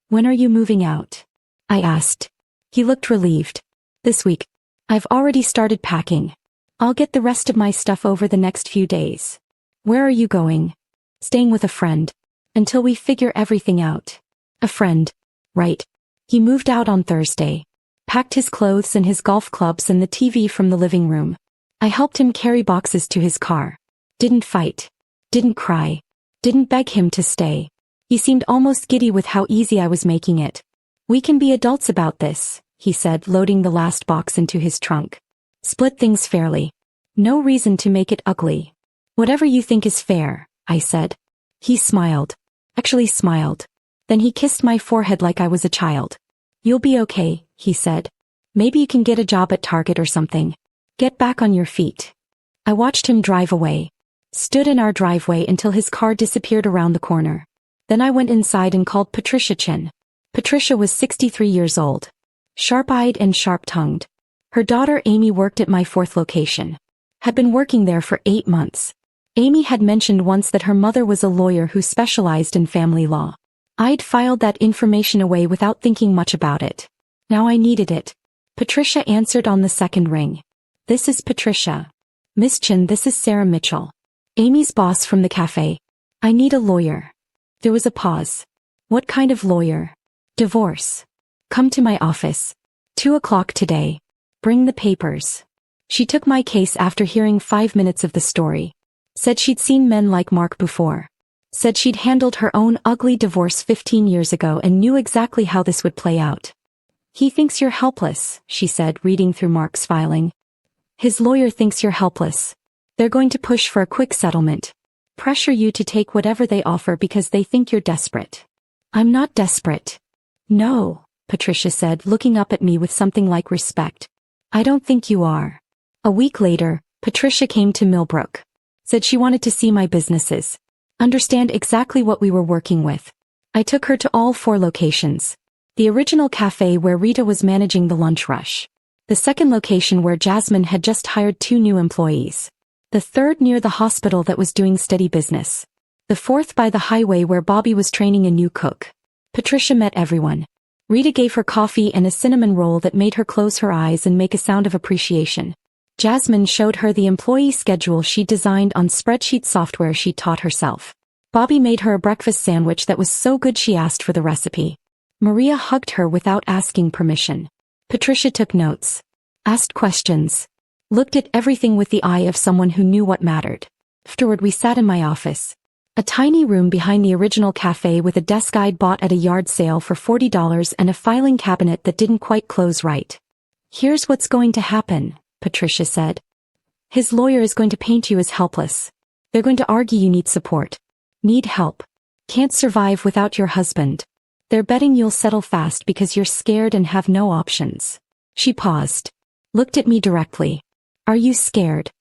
When are you moving out? I asked. He looked relieved. This week. I've already started packing. I'll get the rest of my stuff over the next few days. Where are you going? Staying with a friend. Until we figure everything out. A friend. Right. He moved out on Thursday. Packed his clothes and his golf clubs and the TV from the living room. I helped him carry boxes to his car. Didn't fight. Didn't cry. Didn't beg him to stay. He seemed almost giddy with how easy I was making it. We can be adults about this, he said, loading the last box into his trunk. Split things fairly. No reason to make it ugly. Whatever you think is fair, I said. He smiled. Actually smiled. Then he kissed my forehead like I was a child. You'll be okay, he said. Maybe you can get a job at Target or something. Get back on your feet. I watched him drive away. Stood in our driveway until his car disappeared around the corner. Then I went inside and called Patricia Chin. Patricia was 63 years old. Sharp-eyed and sharp-tongued. Her daughter Amy worked at my fourth location. Had been working there for 8 months. Amy had mentioned once that her mother was a lawyer who specialized in family law. I'd filed that information away without thinking much about it. Now I needed it. Patricia answered on the second ring. This is Patricia. Miss Chin, this is Sarah Mitchell. Amy's boss from the cafe. I need a lawyer. There was a pause. What kind of lawyer? Divorce. Come to my office. 2 o'clock today. Bring the papers. She took my case after hearing 5 minutes of the story. Said she'd seen men like Mark before. Said she'd handled her own ugly divorce 15 years ago and knew exactly how this would play out. He thinks you're helpless, she said, reading through Mark's filing. His lawyer thinks you're helpless. They're going to push for a quick settlement. Pressure you to take whatever they offer because they think you're desperate. I'm not desperate. No, Patricia said, looking up at me with something like respect. I don't think you are. A week later, Patricia came to Millbrook. Said she wanted to see my businesses. Understand exactly what we were working with. I took her to all 4 locations. The original cafe where Rita was managing the lunch rush. The second location where Jasmine had just hired 2 new employees. The third near the hospital that was doing steady business. The fourth by the highway where Bobby was training a new cook. Patricia met everyone. Rita gave her coffee and a cinnamon roll that made her close her eyes and make a sound of appreciation. Jasmine showed her the employee schedule she designed on spreadsheet software she taught herself. Bobby made her a breakfast sandwich that was so good she asked for the recipe. Maria hugged her without asking permission. Patricia took notes. Asked questions. Looked at everything with the eye of someone who knew what mattered. Afterward we sat in my office. A tiny room behind the original cafe with a desk I'd bought at a yard sale for $40 and a filing cabinet that didn't quite close right. Here's what's going to happen, Patricia said. His lawyer is going to paint you as helpless. They're going to argue you need support. Need help. Can't survive without your husband. They're betting you'll settle fast because you're scared and have no options. She paused. Looked at me directly. Are you scared?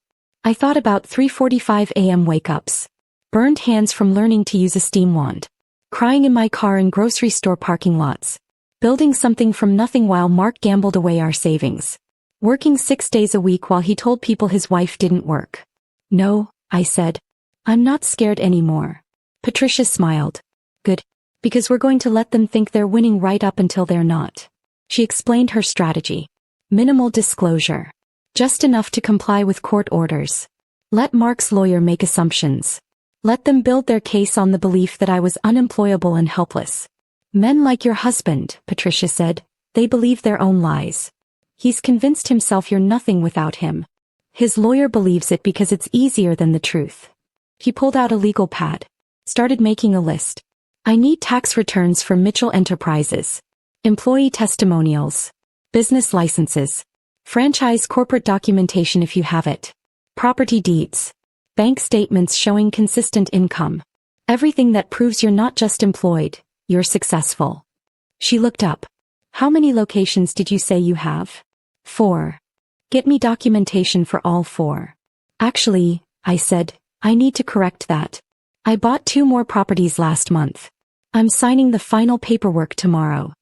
I thought about 3:45 a.m. wake-ups. Burned hands from learning to use a steam wand. Crying in my car in grocery store parking lots. Building something from nothing while Mark gambled away our savings. Working 6 days a week while he told people his wife didn't work. No, I said. I'm not scared anymore. Patricia smiled. Good. Because we're going to let them think they're winning right up until they're not. She explained her strategy. Minimal disclosure. Just enough to comply with court orders. Let Mark's lawyer make assumptions. Let them build their case on the belief that I was unemployable and helpless. Men like your husband, Patricia said, they believe their own lies. He's convinced himself you're nothing without him. His lawyer believes it because it's easier than the truth. He pulled out a legal pad. Started making a list. I need tax returns for Mitchell Enterprises. Employee testimonials. Business licenses. Franchise corporate documentation if you have it. Property deeds. Bank statements showing consistent income. Everything that proves you're not just employed, you're successful. She looked up. How many locations did you say you have? 4. Get me documentation for all 4. Actually, I said, I need to correct that. I bought 2 more properties last month. I'm signing the final paperwork tomorrow.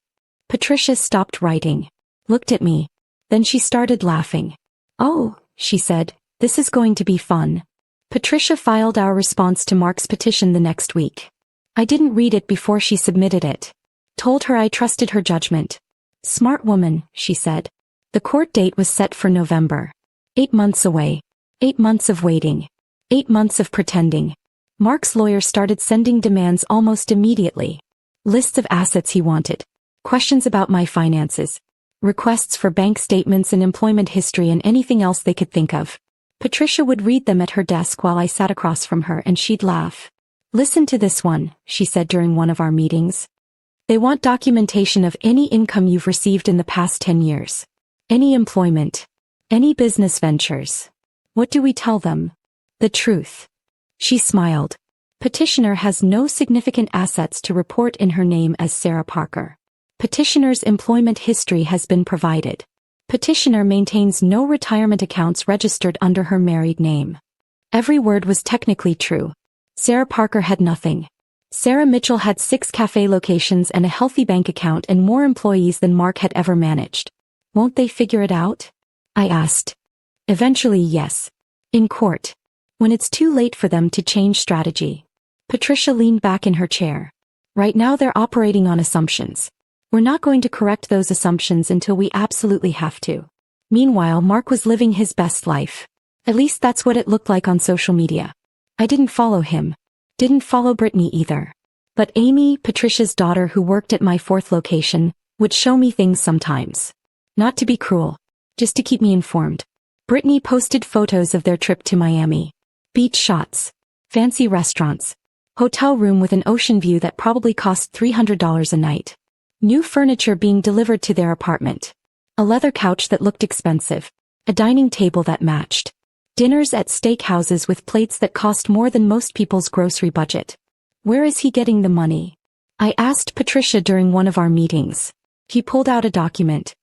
Patricia stopped writing. Looked at me. Then she started laughing. Oh, she said, this is going to be fun. Patricia filed our response to Mark's petition the next week. I didn't read it before she submitted it. Told her I trusted her judgment. Smart woman, she said. The court date was set for November. 8 months away. 8 months of waiting. 8 months of pretending. Mark's lawyer started sending demands almost immediately. Lists of assets he wanted. Questions about my finances. Requests for bank statements and employment history and anything else they could think of. Patricia would read them at her desk while I sat across from her and she'd laugh. Listen to this one, she said during one of our meetings. They want documentation of any income you've received in the past 10 years. Any employment. Any business ventures. What do we tell them? The truth. She smiled. Petitioner has no significant assets to report in her name as Sarah Parker. Petitioner's employment history has been provided. Petitioner maintains no retirement accounts registered under her married name. Every word was technically true. Sarah Parker had nothing. Sarah Mitchell had 6 cafe locations and a healthy bank account and more employees than Mark had ever managed. Won't they figure it out? I asked. Eventually, yes. In court. When it's too late for them to change strategy. Patricia leaned back in her chair. Right now they're operating on assumptions. We're not going to correct those assumptions until we absolutely have to. Meanwhile, Mark was living his best life. At least that's what it looked like on social media. I didn't follow him. Didn't follow Brittany either. But Amy, Patricia's daughter who worked at my 4th location, would show me things sometimes. Not to be cruel. Just to keep me informed. Brittany posted photos of their trip to Miami. Beach shots. Fancy restaurants. Hotel room with an ocean view that probably cost $300 a night. New furniture being delivered to their apartment. A leather couch that looked expensive. A dining table that matched. Dinners at steakhouses with plates that cost more than most people's grocery budget. Where is he getting the money? I asked Patricia during one of our meetings. He pulled out a document.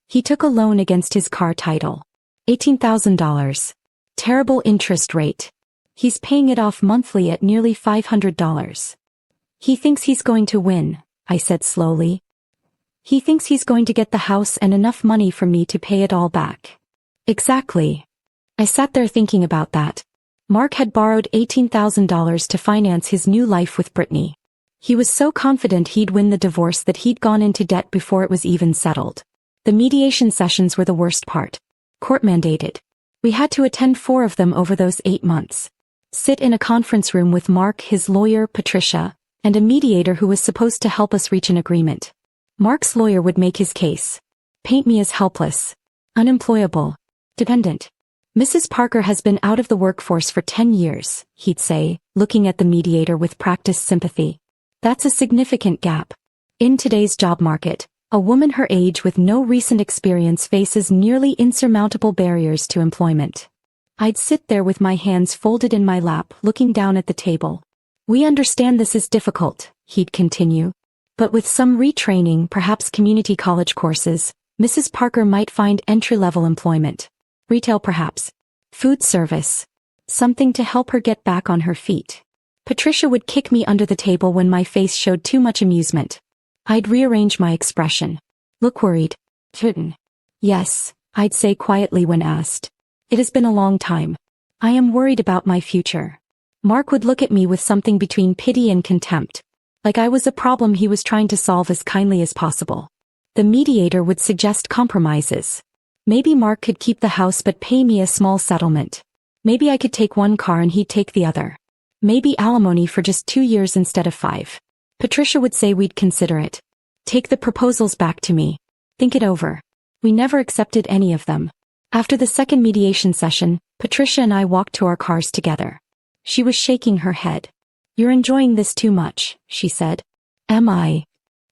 He took a loan against his car title. $18,000. Terrible interest rate. He's paying it off monthly at nearly $500. He thinks he's going to win, I said slowly. He thinks he's going to get the house and enough money for me to pay it all back. Exactly. I sat there thinking about that. Mark had borrowed $18,000 to finance his new life with Brittany. He was so confident he'd win the divorce that he'd gone into debt before it was even settled. The mediation sessions were the worst part. Court mandated. We had to attend 4 of them over those 8 months. Sit in a conference room with Mark, his lawyer, Patricia, and a mediator who was supposed to help us reach an agreement. Mark's lawyer would make his case. Paint me as helpless, unemployable, dependent. Mrs. Parker has been out of the workforce for 10 years, he'd say, looking at the mediator with practiced sympathy. That's a significant gap. In today's job market, a woman her age with no recent experience faces nearly insurmountable barriers to employment. I'd sit there with my hands folded in my lap, looking down at the table. We understand this is difficult, he'd continue. But with some retraining, perhaps community college courses, Mrs. Parker might find entry-level employment. Retail perhaps. Food service. Something to help her get back on her feet. Patricia would kick me under the table when my face showed too much amusement. I'd rearrange my expression. Look worried. Yes, I'd say quietly when asked. It has been a long time. I am worried about my future. Mark would look at me with something between pity and contempt. Like I was a problem he was trying to solve as kindly as possible. The mediator would suggest compromises. Maybe Mark could keep the house but pay me a small settlement. Maybe I could take one car and he'd take the other. Maybe alimony for just 2 years instead of 5. Patricia would say we'd consider it. Take the proposals back to me. Think it over. We never accepted any of them. After the second mediation session, Patricia and I walked to our cars together. She was shaking her head. You're enjoying this too much, she said. Am I?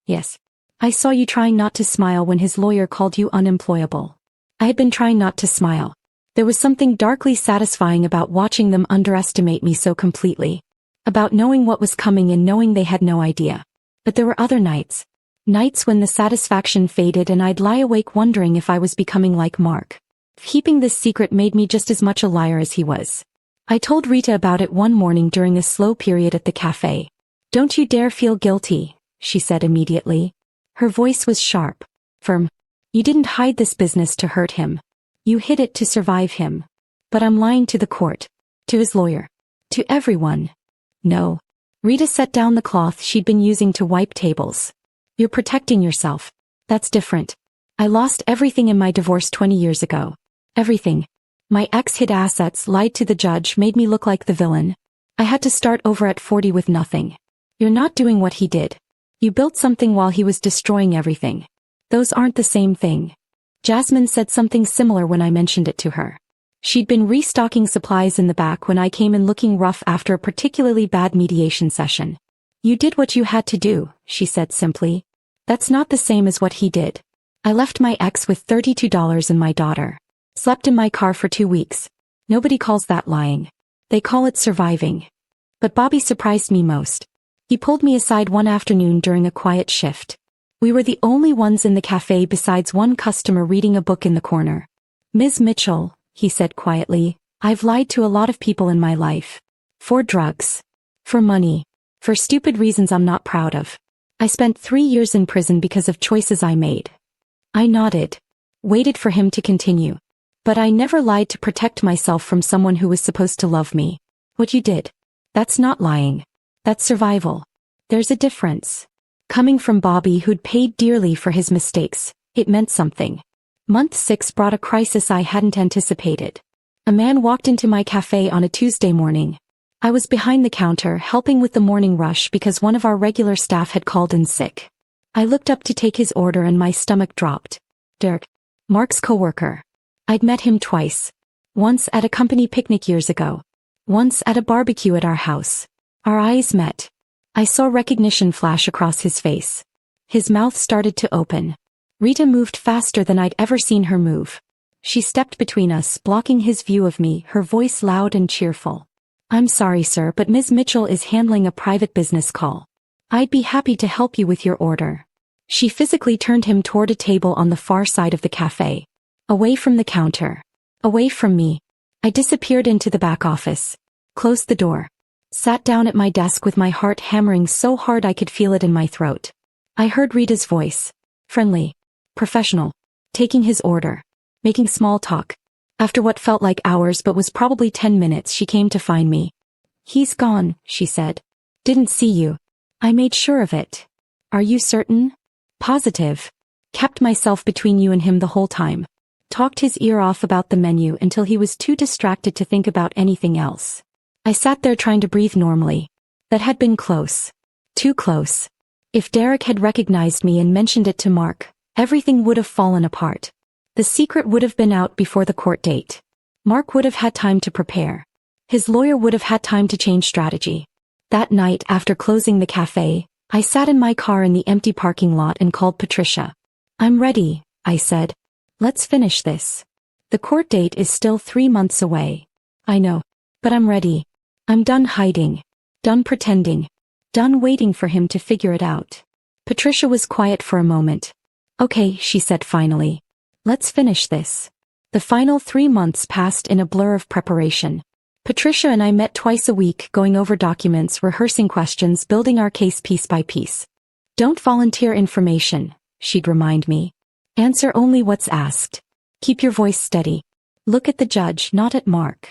Yes. I saw you trying not to smile when his lawyer called you unemployable. I had been trying not to smile. There was something darkly satisfying about watching them underestimate me so completely. About knowing what was coming and knowing they had no idea. But there were other nights. Nights when the satisfaction faded and I'd lie awake wondering if I was becoming like Mark. Keeping this secret made me just as much a liar as he was. I told Rita about it one morning during a slow period at the cafe. Don't you dare feel guilty, she said immediately. Her voice was sharp, firm. You didn't hide this business to hurt him. You hid it to survive him. But I'm lying to the court, to his lawyer, to everyone. No. Rita set down the cloth she'd been using to wipe tables. You're protecting yourself. That's different. I lost everything in my divorce 20 years ago. Everything. My ex hid assets, lied to the judge, made me look like the villain. I had to start over at 40 with nothing. You're not doing what he did. You built something while he was destroying everything. Those aren't the same thing. Jasmine said something similar when I mentioned it to her. She'd been restocking supplies in the back when I came in looking rough after a particularly bad mediation session. You did what you had to do, she said simply. That's not the same as what he did. I left my ex with $32 and my daughter. Slept in my car for 2 weeks. Nobody calls that lying. They call it surviving. But Bobby surprised me most. He pulled me aside one afternoon during a quiet shift. We were the only ones in the cafe besides one customer reading a book in the corner. Ms. Mitchell, he said quietly, I've lied to a lot of people in my life. For drugs. For money. For stupid reasons I'm not proud of. I spent 3 years in prison because of choices I made. I nodded. Waited for him to continue. But I never lied to protect myself from someone who was supposed to love me. What you did. That's not lying. That's survival. There's a difference. Coming from Bobby, who'd paid dearly for his mistakes, it meant something. Month 6 brought a crisis I hadn't anticipated. A man walked into my cafe on a Tuesday morning. I was behind the counter helping with the morning rush because one of our regular staff had called in sick. I looked up to take his order and my stomach dropped. Dirk. Mark's coworker. I'd met him twice. Once at a company picnic years ago. Once at a barbecue at our house. Our eyes met. I saw recognition flash across his face. His mouth started to open. Rita moved faster than I'd ever seen her move. She stepped between us, blocking his view of me, her voice loud and cheerful. I'm sorry, sir, but Ms. Mitchell is handling a private business call. I'd be happy to help you with your order. She physically turned him toward a table on the far side of the cafe. Away from the counter. Away from me. I disappeared into the back office. Closed the door. Sat down at my desk with my heart hammering so hard I could feel it in my throat. I heard Rita's voice. Friendly. Professional. Taking his order. Making small talk. After what felt like hours but was probably 10 minutes, she came to find me. He's gone, she said. Didn't see you. I made sure of it. Are you certain? Positive. Kept myself between you and him the whole time. Talked his ear off about the menu until he was too distracted to think about anything else. I sat there trying to breathe normally. That had been close. Too close. If Derek had recognized me and mentioned it to Mark, everything would have fallen apart. The secret would have been out before the court date. Mark would have had time to prepare. His lawyer would have had time to change strategy. That night after closing the cafe, I sat in my car in the empty parking lot and called Patricia. I'm ready, I said. Let's finish this. The court date is still 3 months away. I know. But I'm ready. I'm done hiding. Done pretending. Done waiting for him to figure it out. Patricia was quiet for a moment. Okay, she said finally. Let's finish this. The final 3 months passed in a blur of preparation. Patricia and I met twice a week, going over documents, rehearsing questions, building our case piece by piece. Don't volunteer information, she'd remind me. Answer only what's asked. Keep your voice steady. Look at the judge, not at Mark.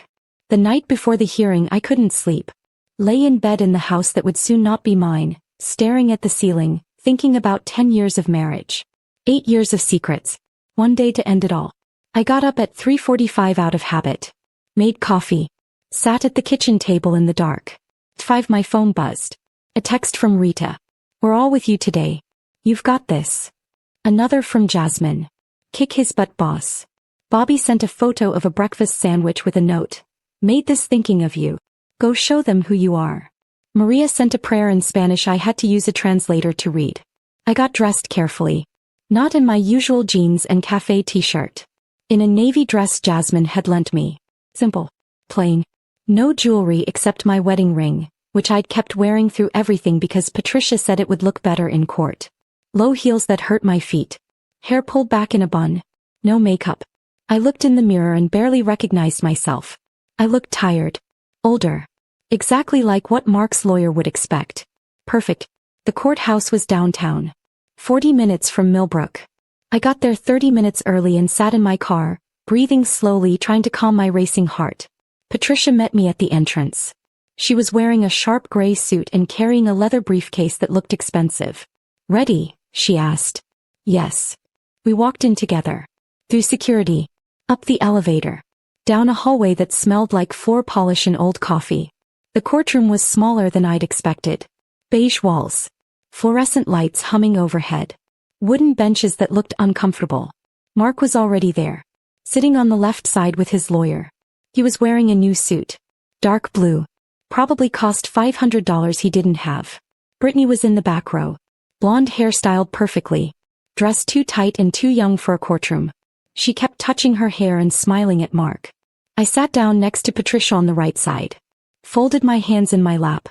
The night before the hearing I couldn't sleep. Lay in bed in the house that would soon not be mine, staring at the ceiling, thinking about 10 years of marriage. 8 years of secrets. One day to end it all. I got up at 3:45 out of habit. Made coffee. Sat at the kitchen table in the dark. At 5 my phone buzzed. A text from Rita. We're all with you today. You've got this. Another from Jasmine. Kick his butt, boss. Bobby sent a photo of a breakfast sandwich with a note. Made this thinking of you. Go show them who you are. Maria sent a prayer in Spanish I had to use a translator to read. I got dressed carefully. Not in my usual jeans and cafe t-shirt. In a navy dress Jasmine had lent me. Simple. Plain. No jewelry except my wedding ring, which I'd kept wearing through everything because Patricia said it would look better in court. Low heels that hurt my feet. Hair pulled back in a bun. No makeup. I looked in the mirror and barely recognized myself. I looked tired. Older. Exactly like what Mark's lawyer would expect. Perfect. The courthouse was downtown. 40 minutes from Millbrook. I got there 30 minutes early and sat in my car, breathing slowly, trying to calm my racing heart. Patricia met me at the entrance. She was wearing a sharp gray suit and carrying a leather briefcase that looked expensive. Ready? She asked. Yes. We walked in together. Through security. Up the elevator. Down a hallway that smelled like floor polish and old coffee. The courtroom was smaller than I'd expected. Beige walls. Fluorescent lights humming overhead. Wooden benches that looked uncomfortable. Mark was already there. Sitting on the left side with his lawyer. He was wearing a new suit. Dark blue. Probably cost $500 he didn't have. Brittany was in the back row. Blonde hair styled perfectly. Dressed too tight and too young for a courtroom. She kept touching her hair and smiling at Mark. I sat down next to Patricia on the right side. Folded my hands in my lap.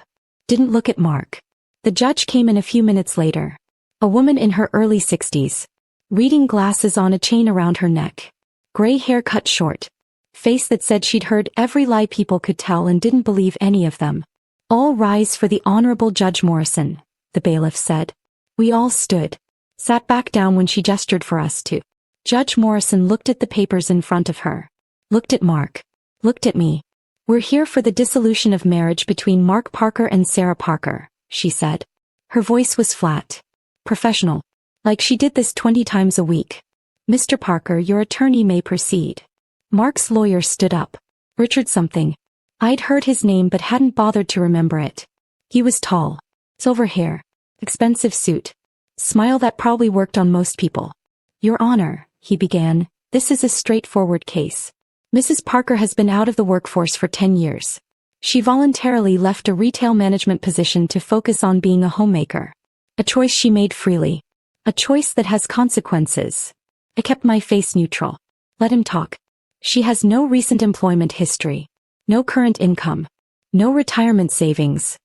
Didn't look at Mark. The judge came in a few minutes later. A woman in her early 60s. Reading glasses on a chain around her neck. Gray hair cut short. Face that said she'd heard every lie people could tell and didn't believe any of them. All rise for the Honorable Judge Morrison, the bailiff said. We all stood. Sat back down when she gestured for us to. Judge Morrison looked at the papers in front of her. Looked at Mark. Looked at me. We're here for the dissolution of marriage between Mark Parker and Sarah Parker, she said. Her voice was flat. Professional. Like she did this 20 times a week. Mr. Parker, your attorney may proceed. Mark's lawyer stood up. Richard something. I'd heard his name but hadn't bothered to remember it. He was tall. Silver hair. Expensive suit. Smile that probably worked on most people. Your Honor, he began, this is a straightforward case. Mrs. Parker has been out of the workforce for 10 years. She voluntarily left a retail management position to focus on being a homemaker. A choice she made freely. A choice that has consequences. I kept my face neutral. Let him talk. She has no recent employment history. No current income. No retirement savings.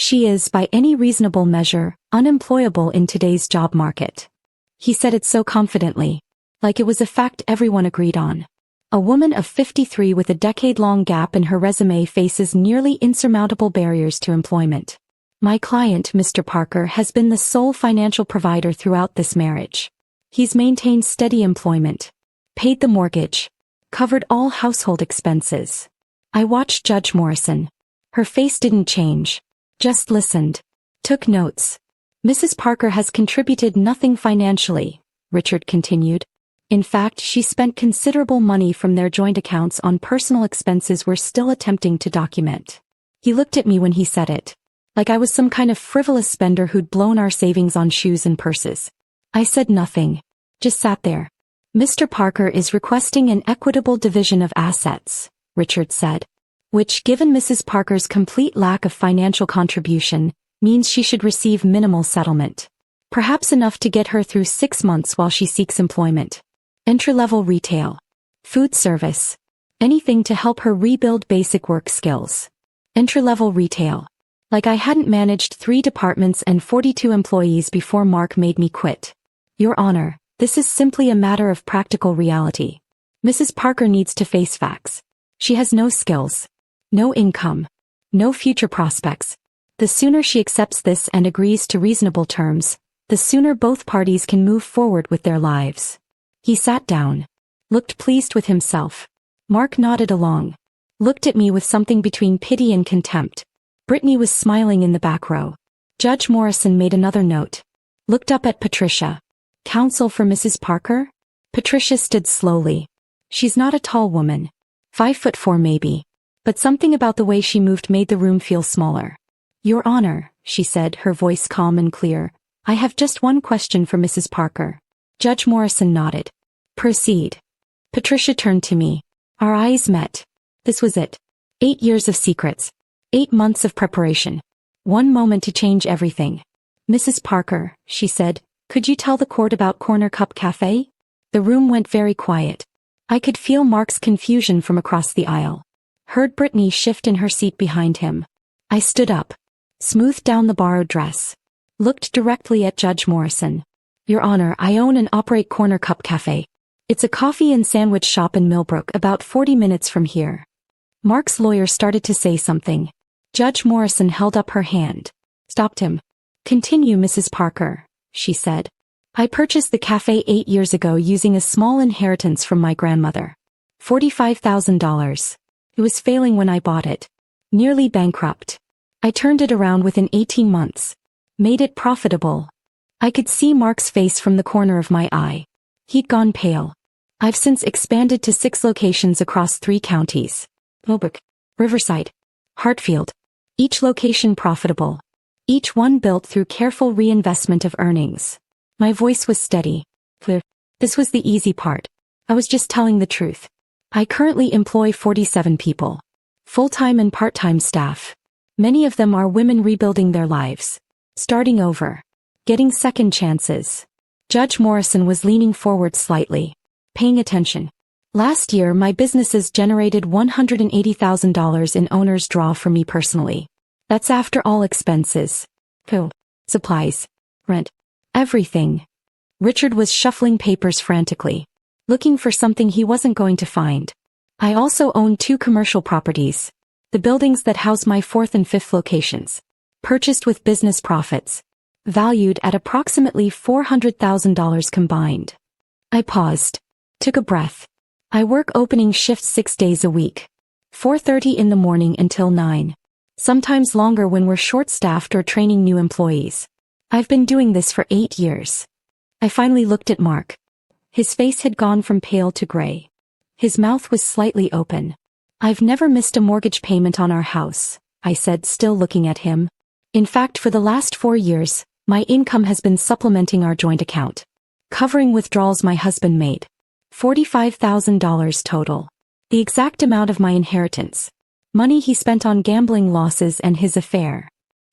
She is, by any reasonable measure, unemployable in today's job market. He said it so confidently, like it was a fact everyone agreed on. A woman of 53 with a decade-long gap in her resume faces nearly insurmountable barriers to employment. My client, Mr. Parker, has been the sole financial provider throughout this marriage. He's maintained steady employment, paid the mortgage, covered all household expenses. I watched Judge Morrison. Her face didn't change, just listened, took notes. Mrs. Parker has contributed nothing financially, Richard continued. In fact, she spent considerable money from their joint accounts on personal expenses we're still attempting to document. He looked at me when he said it, like I was some kind of frivolous spender who'd blown our savings on shoes and purses. I said nothing, just sat there. Mr. Parker is requesting an equitable division of assets, Richard said, which, given Mrs. Parker's complete lack of financial contribution, means she should receive minimal settlement. Perhaps enough to get her through 6 months while she seeks employment. Entry-level retail, food service, anything to help her rebuild basic work skills. Entry-level retail. Like I hadn't managed 3 departments and 42 employees before Mark made me quit. Your Honor, this is simply a matter of practical reality. Mrs. Parker needs to face facts. She has no skills, no income, no future prospects. The sooner she accepts this and agrees to reasonable terms, the sooner both parties can move forward with their lives. He sat down, looked pleased with himself. Mark nodded along, looked at me with something between pity and contempt. Brittany was smiling in the back row. Judge Morrison made another note, looked up at Patricia. Counsel for Mrs. Parker? Patricia stood slowly. She's not a tall woman. 5'4" maybe. But something about the way she moved made the room feel smaller. Your Honor, she said, her voice calm and clear, I have just one question for Mrs. Parker. Judge Morrison nodded. Proceed. Patricia turned to me. Our eyes met. This was it. 8 years of secrets. 8 months of preparation. One moment to change everything. Mrs. Parker, she said, could you tell the court about Corner Cup Cafe? The room went very quiet. I could feel Mark's confusion from across the aisle. Heard Brittany shift in her seat behind him. I stood up, smoothed down the borrowed dress, looked directly at Judge Morrison. Your Honor, I own and operate Corner Cup Cafe. It's a coffee and sandwich shop in Millbrook, about 40 minutes from here. Mark's lawyer started to say something. Judge Morrison held up her hand, stopped him. Continue, Mrs. Parker, she said. I purchased the cafe 8 years ago using a small inheritance from my grandmother. $45,000. It was failing when I bought it. Nearly bankrupt. I turned it around within 18 months. Made it profitable. I could see Mark's face from the corner of my eye. He'd gone pale. I've since expanded to 6 locations across 3 counties. Millbrook, Riverside, Hartfield. Each location profitable. Each one built through careful reinvestment of earnings. My voice was steady, clear. This was the easy part. I was just telling the truth. I currently employ 47 people. Full-time and part-time staff. Many of them are women rebuilding their lives. Starting over. Getting second chances. Judge Morrison was leaning forward slightly, paying attention. Last year my businesses generated $180,000 in owner's draw for me personally. That's after all expenses. Food, supplies, rent, everything. Richard was shuffling papers frantically, looking for something he wasn't going to find. I also own 2 commercial properties. The buildings that house my 4th and 5th locations. Purchased with business profits. Valued at approximately $400,000 combined. I paused. Took a breath. I work opening shifts 6 days a week. 4:30 in the morning until 9. Sometimes longer when we're short-staffed or training new employees. I've been doing this for 8 years. I finally looked at Mark. His face had gone from pale to gray. His mouth was slightly open. I've never missed a mortgage payment on our house, I said, still looking at him. In fact, for the last 4 years, my income has been supplementing our joint account. Covering withdrawals my husband made. $45,000 total. The exact amount of my inheritance. Money he spent on gambling losses and his affair.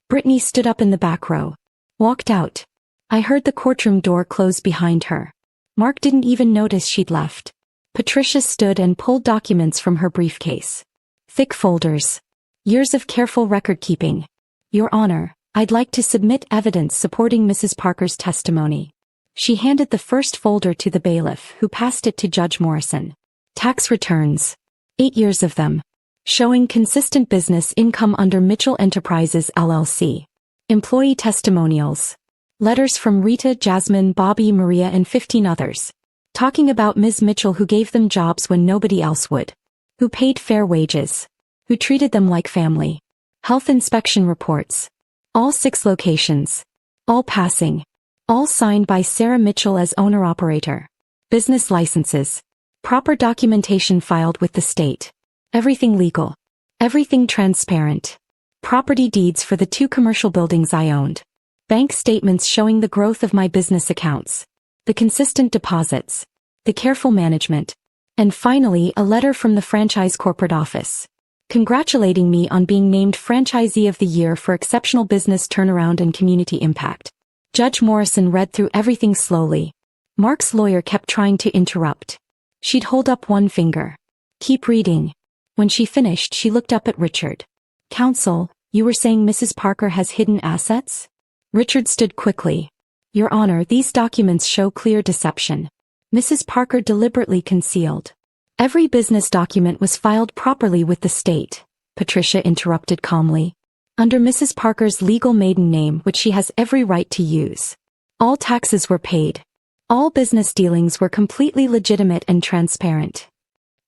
Brittany stood up in the back row. Walked out. I heard the courtroom door close behind her. Mark didn't even notice she'd left. Patricia stood and pulled documents from her briefcase. Thick folders. Years of careful record-keeping. Your Honor, I'd like to submit evidence supporting Mrs. Parker's testimony. She handed the first folder to the bailiff, who passed it to Judge Morrison. Tax returns. 8 years of them. Showing consistent business income under Mitchell Enterprises LLC. Employee testimonials. Letters from Rita, Jasmine, Bobby, Maria and 15 others. Talking about Ms. Mitchell, who gave them jobs when nobody else would. Who paid fair wages. Who treated them like family. Health inspection reports. All 6 locations. All passing. All signed by Sarah Mitchell as owner-operator. Business licenses. Proper documentation filed with the state. Everything legal. Everything transparent. Property deeds for the 2 commercial buildings I owned. Bank statements showing the growth of my business accounts. The consistent deposits. The careful management. And finally, a letter from the franchise corporate office. Congratulating me on being named Franchisee of the Year for exceptional business turnaround and community impact. Judge Morrison read through everything slowly. Mark's lawyer kept trying to interrupt. She'd hold up one finger. Keep reading. When she finished, she looked up at Richard. Counsel, you were saying Mrs. Parker has hidden assets? Richard stood quickly. Your Honor, these documents show clear deception. Mrs. Parker deliberately concealed. Every business document was filed properly with the state, Patricia interrupted calmly. Under Mrs. Parker's legal maiden name, which she has every right to use. All taxes were paid. All business dealings were completely legitimate and transparent.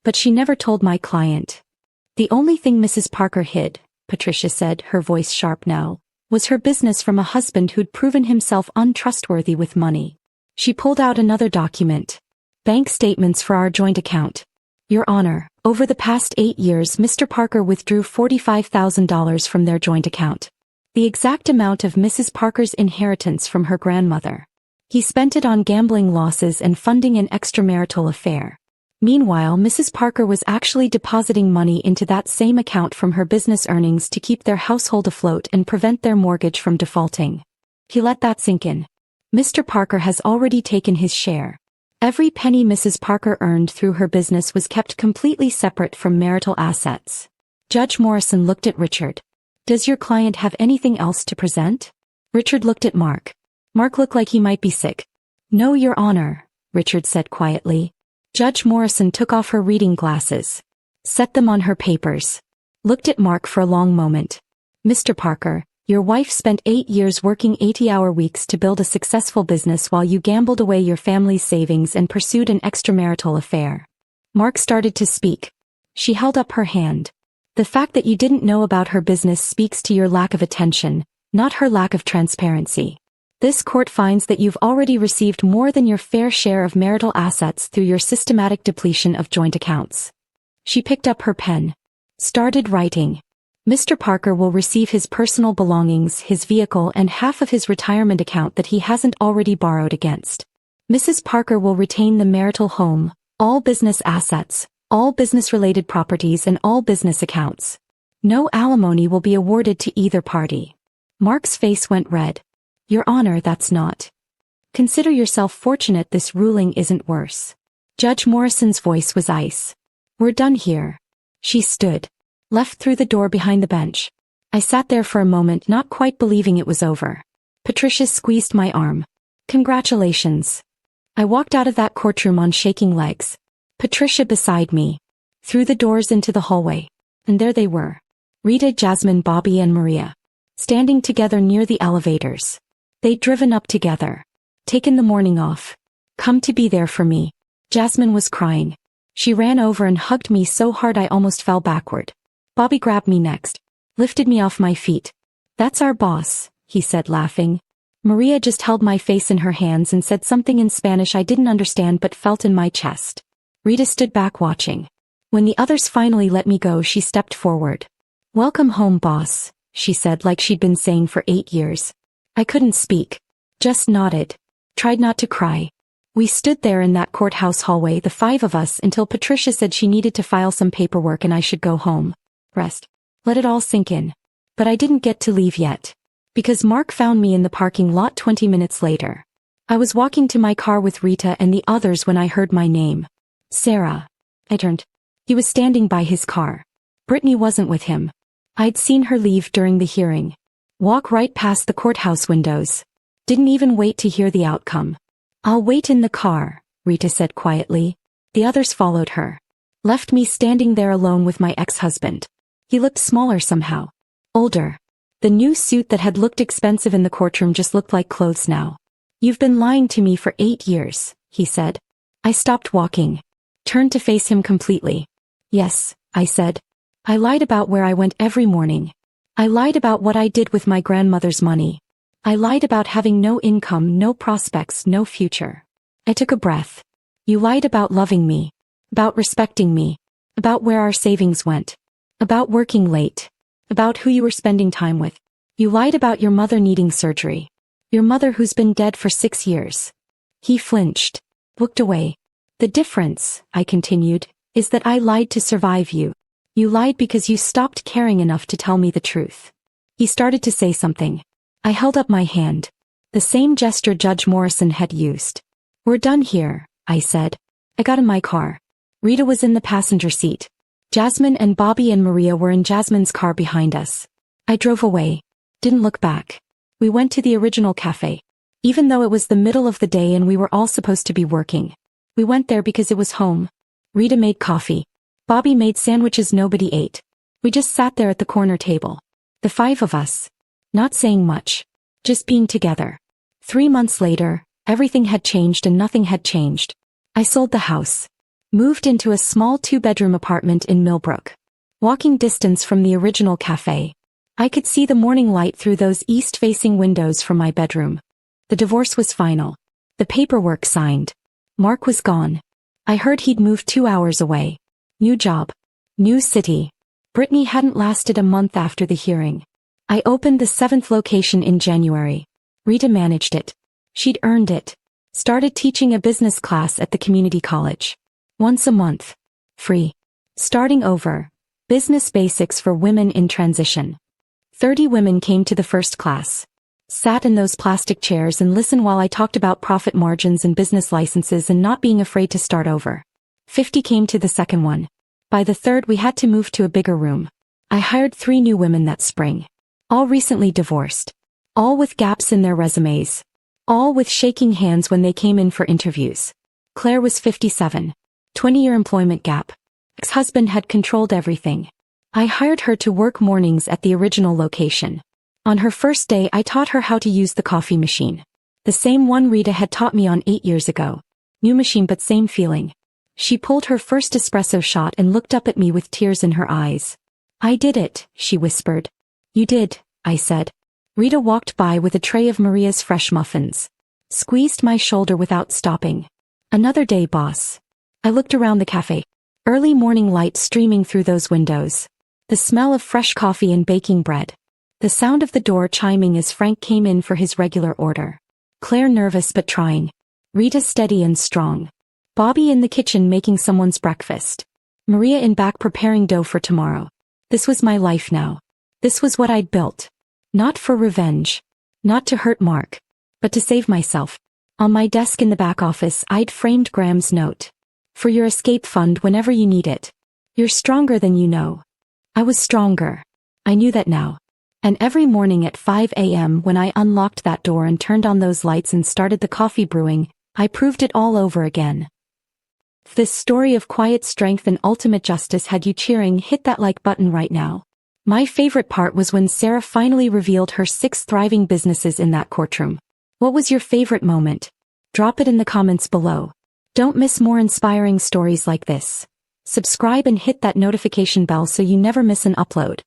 But she never told my client. The only thing Mrs. Parker hid, Patricia said, her voice sharp now, was her business from a husband who'd proven himself untrustworthy with money. She pulled out another document. Bank statements for our joint account. Your Honor, over the past 8 years Mr. Parker withdrew $45,000 from their joint account. The exact amount of Mrs. Parker's inheritance from her grandmother. He spent it on gambling losses and funding an extramarital affair. Meanwhile, Mrs. Parker was actually depositing money into that same account from her business earnings to keep their household afloat and prevent their mortgage from defaulting. He let that sink in. Mr. Parker has already taken his share. Every penny Mrs. Parker earned through her business was kept completely separate from marital assets. Judge Morrison looked at Richard. Does your client have anything else to present? Richard looked at Mark. Mark looked like he might be sick. No, Your Honor, Richard said quietly. Judge Morrison took off her reading glasses. Set them on her papers. Looked at Mark for a long moment. Mr. Parker, your wife spent 8 years working 80-hour weeks to build a successful business while you gambled away your family's savings and pursued an extramarital affair. Mark started to speak. She held up her hand. The fact that you didn't know about her business speaks to your lack of attention, not her lack of transparency. This court finds that you've already received more than your fair share of marital assets through your systematic depletion of joint accounts. She picked up her pen. Started writing. Mr. Parker will receive his personal belongings, his vehicle and half of his retirement account that he hasn't already borrowed against. Mrs. Parker will retain the marital home, all business assets, all business-related properties and all business accounts. No alimony will be awarded to either party. Mark's face went red. Your Honor, that's not. Consider yourself fortunate this ruling isn't worse. Judge Morrison's voice was ice. We're done here. She stood. Left through the door behind the bench. I sat there for a moment, not quite believing it was over. Patricia squeezed my arm. Congratulations. I walked out of that courtroom on shaking legs. Patricia beside me. Through the doors into the hallway. And there they were. Rita, Jasmine, Bobby and Maria. Standing together near the elevators. They'd driven up together. Taken the morning off. Come to be there for me. Jasmine was crying. She ran over and hugged me so hard I almost fell backward. Bobby grabbed me next. Lifted me off my feet. That's our boss, he said laughing. Maria just held my face in her hands and said something in Spanish I didn't understand but felt in my chest. Rita stood back watching. When the others finally let me go, she stepped forward. Welcome home, boss, she said like she'd been saying for 8 years. I couldn't speak. Just nodded. Tried not to cry. We stood there in that courthouse hallway, the 5 of us, until Patricia said she needed to file some paperwork and I should go home. Rest. Let it all sink in. But I didn't get to leave yet. Because Mark found me in the parking lot 20 minutes later. I was walking to my car with Rita and the others when I heard my name. Sarah. I turned. He was standing by his car. Brittany wasn't with him. I'd seen her leave during the hearing. Walk right past the courthouse windows. Didn't even wait to hear the outcome. I'll wait in the car, Rita said quietly. The others followed her. Left me standing there alone with my ex-husband. He looked smaller somehow. Older. The new suit that had looked expensive in the courtroom just looked like clothes now. You've been lying to me for 8 years, he said. I stopped walking. Turned to face him completely. Yes, I said. I lied about where I went every morning. I lied about what I did with my grandmother's money. I lied about having no income, no prospects, no future. I took a breath. You lied about loving me. About respecting me. About where our savings went. About working late. About who you were spending time with. You lied about your mother needing surgery. Your mother who's been dead for 6 years. He flinched. Looked away. The difference, I continued, is that I lied to survive you. You lied because you stopped caring enough to tell me the truth. He started to say something. I held up my hand. The same gesture Judge Morrison had used. We're done here, I said. I got in my car. Rita was in the passenger seat. Jasmine and Bobby and Maria were in Jasmine's car behind us. I drove away. Didn't look back. We went to the original cafe. Even though it was the middle of the day and we were all supposed to be working. We went there because it was home. Rita made coffee. Bobby made sandwiches nobody ate. We just sat there at the corner table. The 5 of us. Not saying much. Just being together. 3 months later, everything had changed and nothing had changed. I sold the house. Moved into a small 2-bedroom apartment in Millbrook. Walking distance from the original cafe. I could see the morning light through those east-facing windows from my bedroom. The divorce was final. The paperwork signed. Mark was gone. I heard he'd moved 2 hours away. New job. New city. Brittany hadn't lasted a month after the hearing. I opened the 7th location in January. Rita managed it. She'd earned it. Started teaching a business class at the community college. Once a month. Free. Starting over. Business basics for women in transition. 30 women came to the first class. Sat in those plastic chairs and listened while I talked about profit margins and business licenses and not being afraid to start over. 50 came to the second one. By the third we had to move to a bigger room. I hired 3 new women that spring. All recently divorced. All with gaps in their resumes. All with shaking hands when they came in for interviews. Claire was 57. 20-year employment gap. Ex-husband had controlled everything. I hired her to work mornings at the original location. On her first day I taught her how to use the coffee machine. The same one Rita had taught me on 8 years ago. New machine but same feeling. She pulled her first espresso shot and looked up at me with tears in her eyes. I did it, she whispered. You did, I said. Rita walked by with a tray of Maria's fresh muffins. Squeezed my shoulder without stopping. Another day, boss. I looked around the cafe. Early morning light streaming through those windows. The smell of fresh coffee and baking bread. The sound of the door chiming as Frank came in for his regular order. Claire nervous but trying. Rita steady and strong. Bobby in the kitchen making someone's breakfast. Maria in back preparing dough for tomorrow. This was my life now. This was what I'd built. Not for revenge. Not to hurt Mark. But to save myself. On my desk in the back office I'd framed Graham's note. For your escape fund whenever you need it. You're stronger than you know. I was stronger. I knew that now. And every morning at 5 a.m. when I unlocked that door and turned on those lights and started the coffee brewing, I proved it all over again. If this story of quiet strength and ultimate justice had you cheering, hit that like button right now. My favorite part was when Sarah finally revealed her 6 thriving businesses in that courtroom. What was your favorite moment? Drop it in the comments below. Don't miss more inspiring stories like this. Subscribe and hit that notification bell so you never miss an upload.